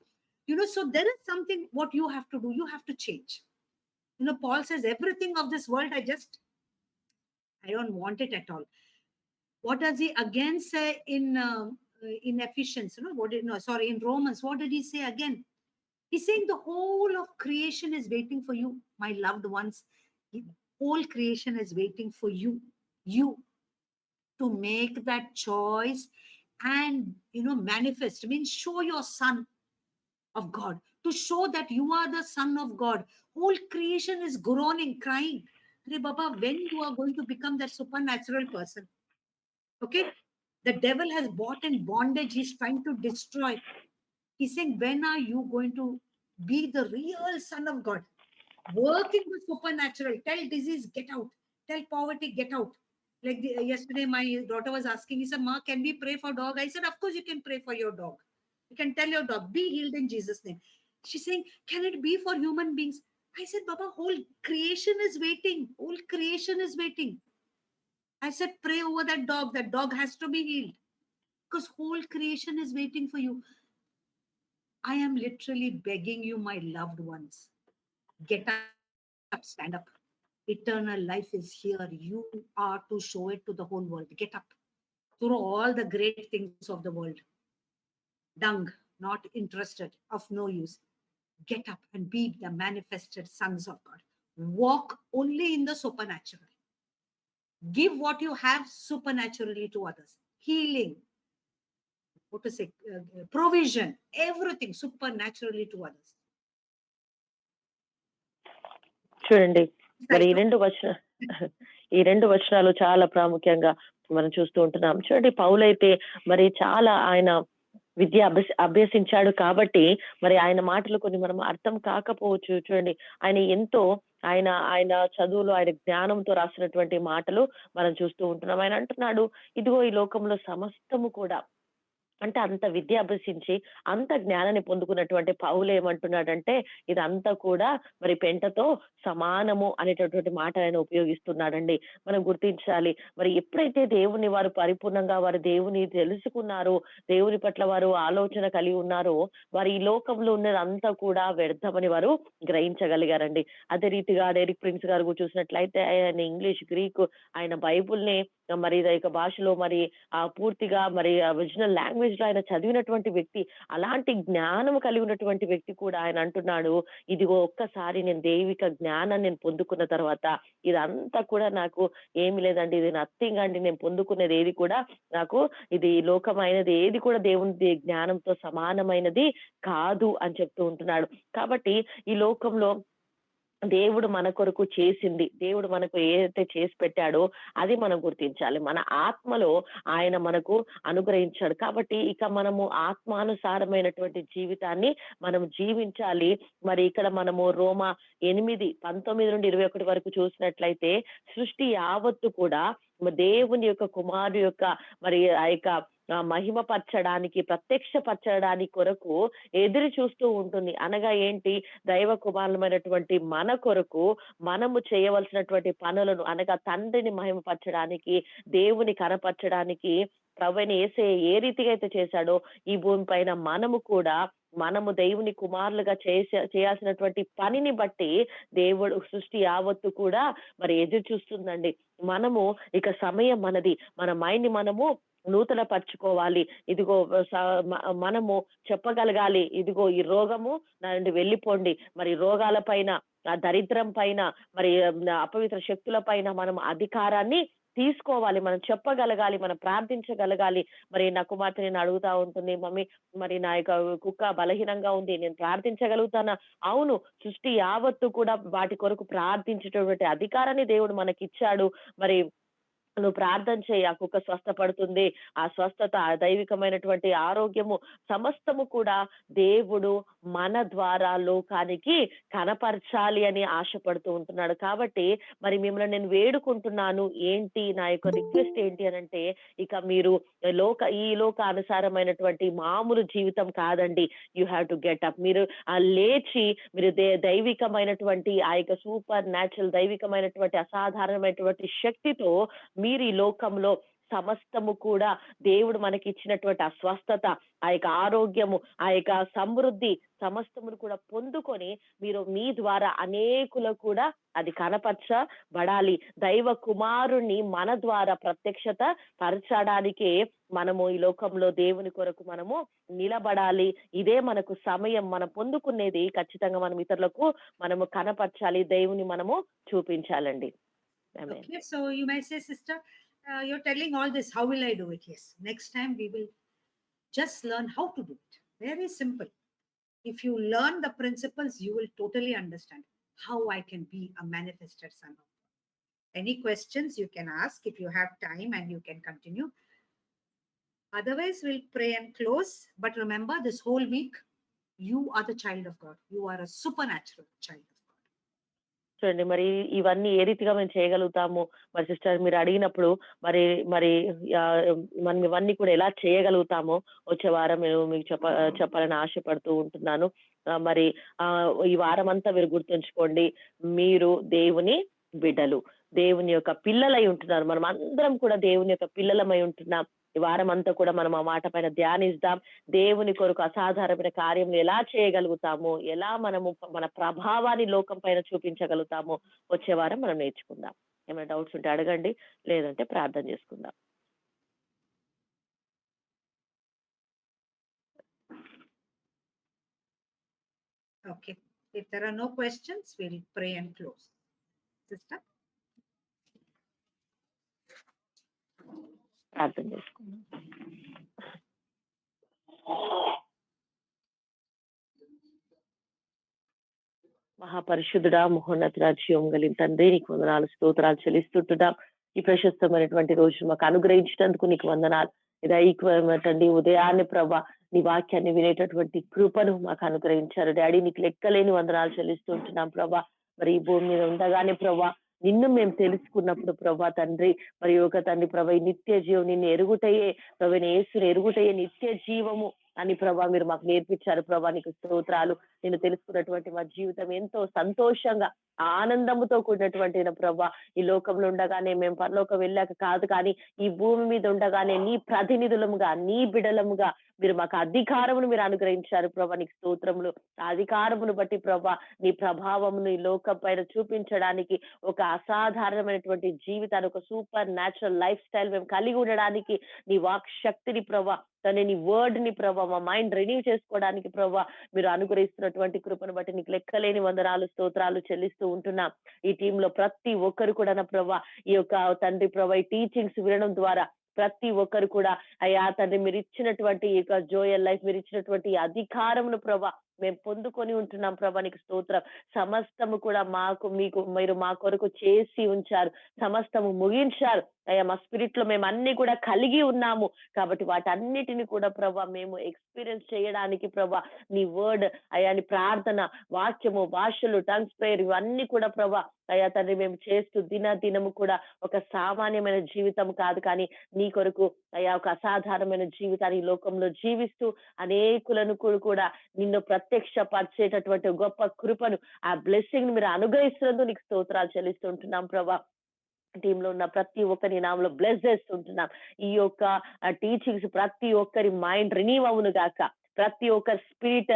Speaker 1: So there is something what you have to do. You have to change. Paul says everything of this world, I don't want it at all. What does he again say in Ephesians? In Romans, what did he say again? He's saying the whole of creation is waiting for you, my loved ones. The whole creation is waiting for you to make that choice and manifest. I mean, show your son of God, to show that you are the son of God. Whole creation is groaning, crying. Hey, Baba, when you are going to become that supernatural person? Okay, the devil has bought in bondage. He's trying to destroy. He's saying, when are you going to be the real son of God? Working the supernatural. Tell disease, get out. Tell poverty, get out. Like yesterday, my daughter was asking, he said, Ma, can we pray for dog? I said, of course you can pray for your dog. You can tell your dog, be healed in Jesus' name. She's saying, can it be for human beings? I said, Baba, whole creation is waiting. Whole creation is waiting. I said, pray over that dog. That dog has to be healed. Because whole creation is waiting for you. I am literally begging you, my loved ones, get up, stand up. Eternal life is here. You are to show it to the whole world. Get up. Through all the great things of the world. Dung, not interested, of no use. Get up and be the manifested sons of God. Walk only in the supernatural. Give what you have supernaturally to others. Healing, what to say, provision, everything supernaturally to others.
Speaker 2: చూడండి మరి
Speaker 1: Right.
Speaker 2: ఈ రెండు వచనాలు చాలా ప్రాముఖ్యంగా మనం చూస్తూ ఉంటున్నాం. చూడండి పౌలైతే మరి చాలా ఆయన విద్య అభ్యసించాడు కాబట్టి మరి ఆయన మాటలు కొన్ని మనం అర్థం కాకపోవచ్చు. చూడండి ఆయన ఎంతో ఆయన ఆయన చదువులో ఆయన జ్ఞానంతో రాసినటువంటి మాటలు మనం చూస్తూ ఉంటున్నాం. ఆయన అంటున్నాడు, ఇదిగో ఈ లోకంలో సమస్తము కూడా, అంటే అంత విద్య అభ్యసించి అంత జ్ఞానాన్ని పొందుకున్నటువంటి పౌలు ఏమంటున్నాడంటే ఇదంతా కూడా మరి పెంటతో సమానము అనేటటువంటి మాట ఆయన ఉపయోగిస్తున్నాడండి. మనం గుర్తించాలి, మరి ఎప్పుడైతే దేవుని వారు పరిపూర్ణంగా వారు దేవుని తెలుసుకున్నారో, దేవుని పట్ల వారు ఆలోచన కలిగి ఉన్నారో, వారు ఈ లోకంలో ఉన్నదంతా కూడా వ్యర్థమని వారు గ్రహించగలిగారండి. అదే రీతిగా డెరిక్ ప్రిన్స్ గారు చూసినట్లయితే ఆయన ఇంగ్లీష్, గ్రీకు, ఆయన బైబుల్ని మరి యొక్క భాషలో మరి పూర్తిగా మరి ఒరిజినల్ లాంగ్వేజ్ లో ఆయన చదివినటువంటి వ్యక్తి, అలాంటి జ్ఞానం కలిగి ఉన్నటువంటి వ్యక్తి కూడా ఆయన అంటున్నాడు, ఇదిగో ఒక్కసారి నేను దైవిక జ్ఞానాన్ని నేను పొందుకున్న తర్వాత ఇదంతా కూడా నాకు ఏమి లేదండి, ఇది నథింగ్ అండి, నేను పొందుకునేది ఏది కూడా నాకు ఇది లోకమైనది ఏది కూడా దేవుని జ్ఞానంతో సమానమైనది కాదు అని చెప్తూ ఉంటున్నాడు. కాబట్టి ఈ లోకంలో దేవుడు మన కొరకు చేసింది, దేవుడు మనకు ఏదైతే చేసి పెట్టాడో అది మనం గుర్తించాలి. మన ఆత్మలో ఆయన మనకు అనుగ్రహించాడు. కాబట్టి ఇక మనము ఆత్మానుసారమైనటువంటి జీవితాన్ని మనం జీవించాలి. మరి ఇక్కడ మనము రోమా 8:19-21 వరకు చూసినట్లయితే సృష్టి యావత్తు కూడా దేవుని యొక్క కుమారుడు యొక్క మరి ఆ యొక్క మహిమపరచడానికి, ప్రత్యక్షపరచడానికి కొరకు ఎదురు చూస్తూ ఉంటుంది. అనగా ఏంటి? దైవ కుమారులమైనటువంటి మన కొరకు మనము చేయవలసినటువంటి పనులను, అనగా తండ్రిని మహిమపరచడానికి, దేవుని కనపరచడానికి ప్రభువైన యేసయ్య ఏ రీతిగా అయితే చేశాడో ఈ భూమి పైన మనము దేవుని కుమారులుగా చేయాల్సినటువంటి పనిని బట్టి దేవుడు సృష్టి యావత్తు కూడా మరి ఎదురు చూస్తుందండి. మనము ఇక సమయం మనది, మన మైండ్ ని మనము నూతన పరుచుకోవాలి. ఇదిగో మనము చెప్పగలగాలి, ఇదిగో ఈ రోగము నా నుండి వెళ్ళిపోండి. మరి రోగాల పైన, దరిద్రం పైన, మరి అపవిత్ర శక్తుల పైన మనం అధికారాన్ని తీసుకోవాలి, మనం చెప్పగలగాలి, మనం ప్రార్థించగలగాలి. మరి నా కుమార్తె నేను అడుగుతా ఉంటుంది, మమ్మీ మరి నా యొక్క కుక్క బలహీనంగా ఉంది, నేను ప్రార్థించగలుగుతానా? అవును, సృష్టి యావత్తు కూడా వాటి కొరకు ప్రార్థించేటటువంటి అధికారాన్ని దేవుడు మనకిచ్చాడు. మరి నువ్వు ప్రార్థన చేయి, ఆ కుక్క స్వస్థపడుతుంది. ఆ స్వస్థత, ఆ దైవికమైనటువంటి ఆరోగ్యము సమస్తము కూడా దేవుడు మన ద్వారా లోకానికి కనపరచాలి అని ఆశపడుతూ ఉంటున్నాడు. కాబట్టి మరి మిమ్మల్ని నేను వేడుకుంటున్నాను, ఏంటి నా యొక్క రిక్వెస్ట్ ఏంటి అని అంటే, ఇక మీరు ఈ లోకానుసారమైనటువంటి మామూలు జీవితం కాదండి. You have to get up. మీరు లేచి మీరు దైవికమైనటువంటి ఆ యొక్క సూపర్ న్యాచురల్, దైవికమైనటువంటి అసాధారణమైనటువంటి శక్తితో మీరు ఈ లోకంలో సమస్తము కూడా దేవుడు మనకి ఇచ్చినటువంటి ఆ స్వస్థత, ఆ యొక్క ఆరోగ్యము, ఆ యొక్క సమృద్ధి సమస్తమును కూడా పొందుకొని మీరు మీ ద్వారా అనేకులకు కూడా అది కనపరచబడాలి. దైవ కుమారుణ్ణి మన ద్వారా ప్రత్యక్షత పరచడానికే మనము ఈ లోకంలో దేవుని కొరకు మనము నిలబడాలి. ఇదే మనకు సమయం. మనం పొందుకునేది ఖచ్చితంగా మనం ఇతరులకు మనము కనపరచాలి, దేవుని మనము చూపించాలండి.
Speaker 1: Okay, so you may say, sister, you're telling all this, how will I do it? Yes, next time we will just learn how to do it. Very simple. If you learn the principles, you will totally understand how I can be a manifested son of God. Any questions you can ask if you have time, and you can continue. Otherwise, we'll pray and close. But remember, this whole week, you are the child of God. You are a supernatural child.
Speaker 2: చూడండి, మరి ఇవన్నీ ఏ రీతిగా మేము చేయగలుగుతాము? మరి sister మీరు అడిగినప్పుడు మరి మరి మనం ఇవన్నీ కూడా ఎలా చేయగలుగుతామో వచ్చే వారం నేను మీకు చెప్పాలని ఆశపడుతూ ఉంటున్నాను. మరి ఈ వారం అంతా మీరు గుర్తుంచుకోండి, మీరు దేవుని బిడ్డలు, దేవుని యొక్క పిల్లలై ఉంటున్నారు. మనం అందరం కూడా దేవుని యొక్క పిల్లలమై ఉంటున్నాం. ఈ వారం అంతా కూడా మనం ఆ మాట పైన ధ్యానిద్దాం. దేవుని కొరకు అసాధారణమైన కార్యములు ఎలా చేయగలుగుతాము, ఎలా మనము మన ప్రభావాన్ని లోకం పైన చూపించగలుగుతాము వచ్చే వారం మనం నేర్చుకుందాం. ఏమైనా డౌట్స్ ఉంటే అడగండి, లేదంటే ప్రార్థన చేసుకుందాం.
Speaker 1: Okay. If there are no questions, we'll pray and close. Sister?
Speaker 2: ప్రార్థన చేసుకుందాం. మహాపరిశుద్ధుడా, మహోన్నతుడా, జీవం కలిగిన తండ్రి, నీకు వందనాలు, స్తోత్రాలు చెల్లిస్తుంటున్నాం. ఈ ప్రశస్తమైనటువంటి రోజు మాకు అనుగ్రహించినందుకు నీకు వందనాలు. ఇది ఐక్యమైనటువంటి ఉదయాన్నే ప్రభా నీ వాక్యాన్ని వినేటటువంటి కృపను మాకు అనుగ్రహించారు డాడీ. నీకు లెక్కలేని వందనాలు చెల్లిస్తుంటున్నాం ప్రభా. మరి ఈ భూమి మీద ఉండగానే ప్రభా నిన్ను మేము తెలుసుకున్నప్పుడు ప్రభా తండ్రి, మరి ఒక తండ్రి ప్రభా ఈ నిత్య జీవం నిన్ను ఎరుగుటయే ప్రభా, యేసుని ఎరుగుటయే నిత్య జీవము అని ప్రభా మీరు మాకు నేర్పించారు ప్రభా. నీకు స్తోత్రాలు. నేను తెలుసుకున్నటువంటి మా జీవితం ఎంతో సంతోషంగా ఆనందముతో కూడినటువంటి ప్రభా. ఈ లోకంలో ఉండగానే మేము పరలోకం వెళ్ళాక కాదు, కానీ ఈ భూమి మీద ఉండగానే నీ ప్రతినిధులముగా, నీ బిడలముగా మీరు మాకు అధికారమును మీరు అనుగ్రహించారు ప్రభా. నీకు స్తోత్రములు. ఆ అధికారమును బట్టి ప్రభా నీ ప్రభావమును ఈ లోకం పైన చూపించడానికి, ఒక అసాధారణమైనటువంటి జీవితాన్ని, ఒక సూపర్ న్యాచురల్ లైఫ్ స్టైల్ మేము కలిగి ఉండడానికి నీ వాక్ శక్తిని ప్రభా, తన నీ వర్డ్ ని ప్రభా మా మైండ్ రెన్యూ చేసుకోవడానికి ప్రభా మీరు అనుగ్రహిస్తున్నటువంటి కృపను బట్టి నీకు లెక్కలేని వందనాలు, స్తోత్రాలు చెల్లిస్తూ ఉంటున్నాం. ఈ టీంలో ప్రతి ఒక్కరు కూడా నా ప్రభా ఈ యొక్క తండ్రి ప్రభా ఈ టీచింగ్స్ వినడం ద్వారా ప్రతి ఒక్కరు కూడా అయ్యా తండ్రి మీరు ఇచ్చినటువంటి ఈ యొక్క జోయల్ లైఫ్, మీరు ఇచ్చినటువంటి అధికారమును ప్రభా మేము పొందుకొని ఉంటున్నాం ప్రభా. నీకు స్తోత్రం. సమస్తము కూడా మాకు మీకు మీరు మా కొరకు చేసి ఉంచారు, సమస్తము ముగించారు అయ్యా. మా స్పిరిట్ లో మేము అన్ని కూడా కలిగి ఉన్నాము కాబట్టి వాటన్నిటిని కూడా ప్రభా మేము ఎక్స్పీరియన్స్ చేయడానికి ప్రభా నీ వర్డ్ అయ్యా, నీ ప్రార్థన, వాక్యము, భాషలు, టంగ్స్ ప్రేయర్ ఇవన్నీ కూడా ప్రభా అయ్యా తండ్రి మేము చేస్తూ దినము కూడా ఒక సామాన్యమైన జీవితం కాదు, కానీ నీ కొరకు అయ్యా ఒక అసాధారణమైన జీవితాన్ని ఈ లోకంలో జీవిస్తూ అనేకులను కూడా నిన్ను ప్రత్యక్షపరిచేటటువంటి గొప్ప కృపను, ఆ బ్లెస్సింగ్ మీరు అనుగ్రహిస్తున్నందుకు నీకు స్తోత్రాలు చెల్లిస్తుంటున్నాం ప్రభా. టీంలో ఉన్న ప్రతి ఒక్కరి నామలో బ్లెస్ చేస్తుంటున్నాం. ఈ యొక్క టీచింగ్స్ ప్రతి ఒక్కరి మైండ్ రినీవ్ అవును గాక, ప్రతి ఒక్కరి స్పిరిట్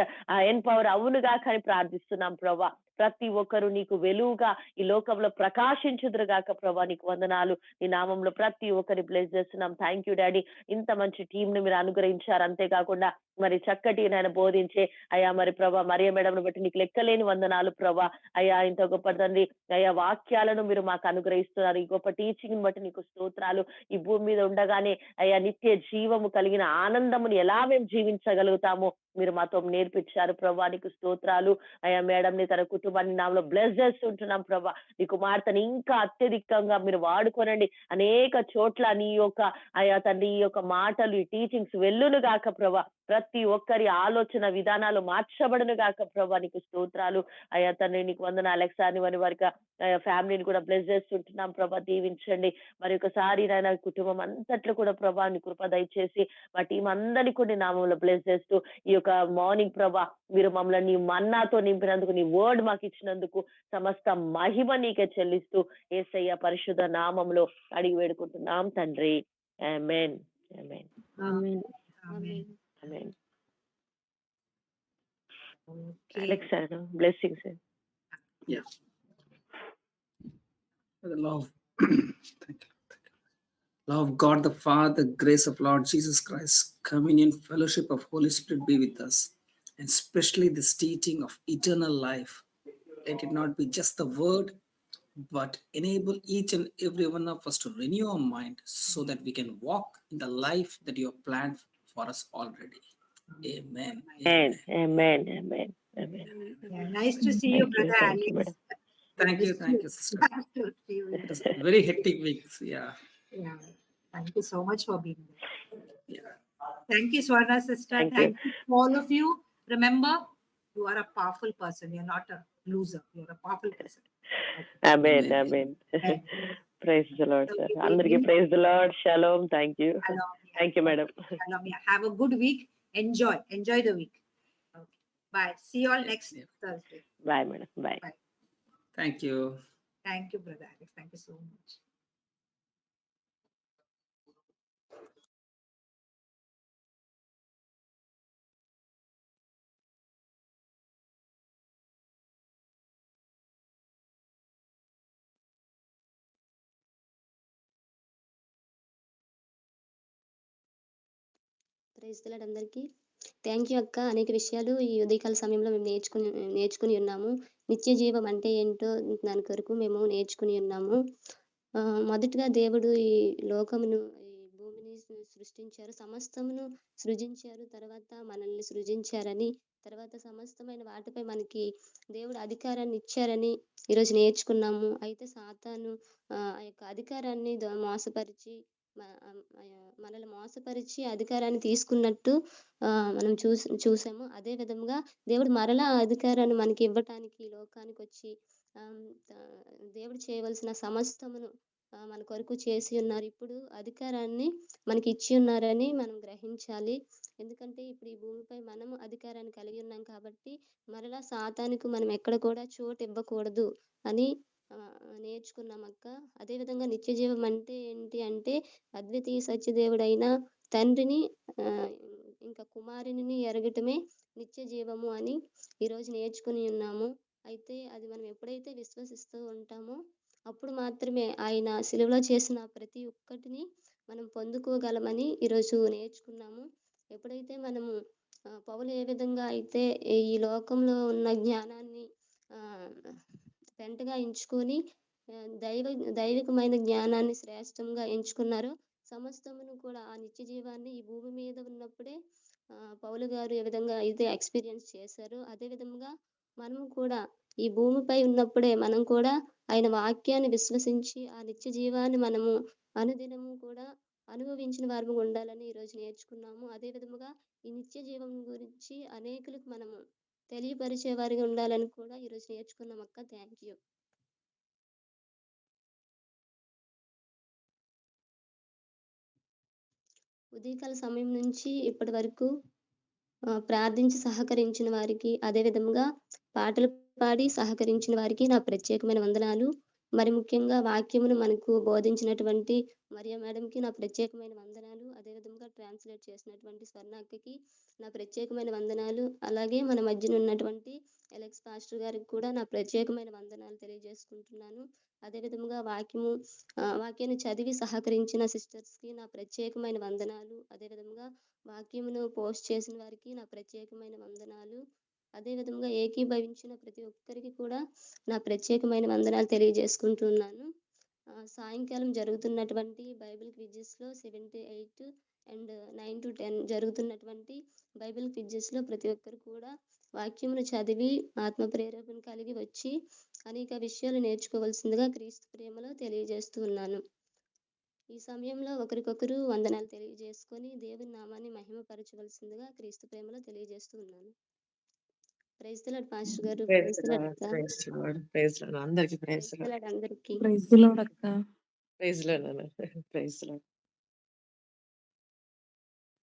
Speaker 2: ఎన్పవర్ అవును గాక అని ప్రార్థిస్తున్నాం ప్రభా. ప్రతి ఒక్కరు నీకు వెలుగుగా ఈ లోకంలో ప్రకాశించుదురు గాక ప్రభా. నీకు వందనాలు. నీ నామంలో ప్రతి ఒక్కరి బ్లెస్ చేస్తున్నాం. Thank you daddy. ఇంత మంచి టీం ని మీరు అనుగ్రహించారు. అంతేకాకుండా మరి చక్కటి నేను బోధించే అయ్యా మరి ప్రభా మరియ మేడంను బట్టి నీకు లెక్కలేని వందనాలు ప్రభా. అయ్యా ఇంత గొప్ప తండ్రి అయ్యా వాక్యాలను మీరు మాకు అనుగ్రహిస్తున్నారు. ఈ గొప్ప టీచింగ్ బట్టి నీకు స్తోత్రాలు. ఈ భూమి మీద ఉండగానే అయ్యా నిత్య జీవము కలిగిన ఆనందమును ఎలా మేము జీవించగలుగుతామో మీరు మాతో నేర్పించారు ప్రభా. నీకు స్తోత్రాలు. అయ్యా మేడం ని తన కుటుంబాన్ని నామలో బ్లెస్ చేస్తుంటున్నాం ప్రభా. నీ కుమార్తెని ఇంకా అత్యధికంగా మీరు వాడుకోనండి. అనేక చోట్ల నీ యొక్క అయ్యా తండ్రి ఈ యొక్క మాటలు, ఈ టీచింగ్స్ వెళ్ళును గాక ప్రభా. ప్రతి ఒక్కరి ఆలోచన విధానాలు మార్చబడును గాక ప్రభా. నీకు స్తోత్రాలు. అయ్యా తండ్రి నీకు వందన అలెక్సాని వారికి ఫ్యామిలీని కూడా బ్లెస్ చేస్తుంటున్నాం ప్రభా. దీవించండి. మరి ఒకసారి నాయన కుటుంబం అంతట్లో కూడా ప్రభా నీ కృప దయచేసి మా టీం అందరినీ కూడా నామంలో బ్లెస్ చేస్తూ ఈ యొక్క మార్నింగ్ ప్రభా మీరు మమ్మల్ని నీ మన్నాతో నింపినందుకు, నీ వర్డ్ మాకు ఇచ్చినందుకు సమస్త మహిమ నీకే చెల్లిస్తూ యేసయ్య పరిశుద్ధ నామంలో అడిగి వేడుకుంటున్నాం తండ్రి. ఆమేన్. ఆమేన్.
Speaker 3: ఆమేన్.
Speaker 1: Amen.
Speaker 2: Amen.
Speaker 1: Okay.
Speaker 2: Alexander blessings.
Speaker 5: Yeah. For the love, thank you. Love of God the Father, grace of Lord Jesus Christ, communion, fellowship of Holy Spirit be with us, and especially this teaching of eternal life. Let it not be just the word, but enable each and every one of us to renew our mind so that we can walk in the life that you have planned for us already. Amen.
Speaker 2: Amen. Amen. Amen. Amen.
Speaker 1: Yeah, nice to see you,
Speaker 2: Thank you.
Speaker 1: brother
Speaker 2: Thank you,
Speaker 1: Alex.
Speaker 5: Thank you, sister.
Speaker 1: Nice to see you.
Speaker 5: It was a very hectic week. Yeah.
Speaker 1: Yeah. Thank you so much for being there.
Speaker 5: Yeah.
Speaker 1: Thank you, Swarna sister.
Speaker 2: Thank
Speaker 1: Thank you to all of you. Remember, you are a powerful person. You're not a loser. You're a powerful person.
Speaker 2: Amen.
Speaker 5: Amen.
Speaker 2: Amen.
Speaker 1: Amen.
Speaker 2: Praise the Lord, sir.
Speaker 1: Okay,
Speaker 2: అందరికి
Speaker 1: we-
Speaker 2: praise the Lord. Shalom. Thank you.
Speaker 1: Shalom.
Speaker 2: Thank you, madam.
Speaker 1: Shalom. Yeah. Have a good week. Enjoy the week. Okay. Bye. See you all next
Speaker 5: Yeah.
Speaker 1: Thursday.
Speaker 2: Bye, madam. Bye.
Speaker 5: Thank you.
Speaker 1: Thank you, brother Alex. Thank you so much.
Speaker 6: Praise the lord అందరికీ. Thank you అక్క. అనేక విషయాలు ఈ ఉదయకాల సమయంలో మేము నేర్చుకుని ఉన్నాము. నిత్య జీవం అంటే ఏంటో దాని కొరకు మేము నేర్చుకుని ఉన్నాము. మొదటగా దేవుడు ఈ లోకమును, ఈ భూమిని సృష్టించారు. సమస్తమును సృజించారు. తర్వాత మనల్ని సృజించారని, తర్వాత సమస్తమైన వాటిపై మనకి దేవుడు అధికారాన్ని ఇచ్చారని ఈరోజు నేర్చుకున్నాము. అయితే సాతాను ఆ యొక్క అధికారాన్ని మోసపరిచి మనల్ని మోసపరిచి అధికారాన్ని తీసుకున్నట్టు మనం చూసాము. అదే విధంగా దేవుడు మరలా ఆ అధికారాన్ని మనకి ఇవ్వటానికి ఈ లోకానికి వచ్చి దేవుడు చేయవలసిన సమస్తమును మన కొరకు చేసి ఉన్నారు. ఇప్పుడు అధికారాన్ని మనకి ఇచ్చి ఉన్నారని మనం గ్రహించాలి. ఎందుకంటే ఇప్పుడు ఈ భూమిపై మనము అధికారాన్ని కలిగి ఉన్నాం కాబట్టి మరలా సాతానుకు మనం ఎక్కడ కూడా చోటు ఇవ్వకూడదు అని నేర్చుకున్నాం అక్క. అదేవిధంగా నిత్య జీవం అంటే ఏంటి అంటే అద్వితీయ సత్యదేవుడైన తండ్రిని ఇంకా కుమారుని ఎరగటమే నిత్య జీవము అని ఈరోజు నేర్చుకుని ఉన్నాము. అయితే అది మనం ఎప్పుడైతే విశ్వసిస్తూ ఉంటామో అప్పుడు మాత్రమే ఆయన సిలువలో చేసిన ప్రతి ఒక్కటిని మనం పొందుకోగలమని ఈరోజు నేర్చుకున్నాము. ఎప్పుడైతే మనము పౌలు ఏ విధంగా అయితే ఈ లోకంలో ఉన్న జ్ఞానాన్ని పెంటగా ఎంచుకొని దైవికమైన జ్ఞానాన్ని శ్రేష్టంగా ఎంచుకున్నారో సమస్తమును కూడా ఆ నిత్య జీవాన్ని ఈ భూమి మీద ఉన్నప్పుడే పౌలు గారు ఏ విధంగా అయితే ఎక్స్పీరియన్స్ చేశారో అదే విధంగా మనము కూడా ఈ భూమిపై ఉన్నప్పుడే మనం కూడా ఆయన వాక్యాన్ని విశ్వసించి ఆ నిత్య జీవాన్ని మనము అనుదినము కూడా అనుభవించిన వారు ఉండాలని ఈరోజు నేర్చుకున్నాము. అదే విధముగా ఈ నిత్య జీవం గురించి అనేకులకు మనము తెలియపరిచే వారిగా ఉండాలని కూడా ఈరోజు నేర్చుకున్నాం అక్క. Thank you. ఉదయకాల సమయం నుంచి ఇప్పటి వరకు ప్రార్థించి సహకరించిన వారికి, అదే విధముగా పాటలు పాడి సహకరించిన వారికి నా ప్రత్యేకమైన వందనాలు. మరి ముఖ్యంగా వాక్యమును మనకు బోధించినటువంటి మరియా మేడంకి నా ప్రత్యేకమైన వందనాలు. అదే విధంగా ట్రాన్స్లేట్ చేసినటువంటి స్వర్ణ అక్కకి నా ప్రత్యేకమైన వందనాలు. అలాగే మన మధ్యన ఉన్నటువంటి ఎలెక్స్ పాస్టర్ గారికి కూడా నా ప్రత్యేకమైన వందనాలు తెలియజేసుకుంటున్నాను. అదే విధముగా వాక్యాన్ని చదివి సహకరించిన సిస్టర్స్కి నా ప్రత్యేకమైన వందనాలు. అదే విధంగా వాక్యమును పోస్ట్ చేసిన వారికి నా ప్రత్యేకమైన వందనాలు. అదే విధంగా ఏకీభవించిన ప్రతి ఒక్కరికి కూడా నా ప్రత్యేకమైన వందనాలు తెలియజేసుకుంటున్నాను. సాయంకాలం జరుగుతున్నటువంటి బైబిల్ క్విజెస్లో 7 to 8 అండ్ 9 to 10 జరుగుతున్నటువంటి బైబిల్ క్విజెస్లో ప్రతి ఒక్కరు కూడా వాక్యమును చదివి ఆత్మ ప్రేరేపణ కలిగి వచ్చి అనేక విషయాలు నేర్చుకోవాల్సిందిగా క్రీస్తు ప్రేమలో తెలియజేస్తూ ఉన్నాను. ఈ సమయంలో ఒకరికొకరు వందనాలు తెలియజేసుకొని దేవుని నామాన్ని మహిమపరచవలసిందిగా క్రీస్తు ప్రేమలో తెలియజేస్తూ ఉన్నాను. ప్రైజ్ ది లార్డ్ పాస్టర్ గారు. ప్రైజ్ ది లార్డ్ అక్క.
Speaker 2: ప్రైజ్ లార్డ్ అందరికీ. ప్రైజ్
Speaker 6: ప్రైజ్ ది లార్డ్ అందరికీ.
Speaker 3: ప్రైజ్ ది లార్డ్ అక్క.
Speaker 2: Praise lord.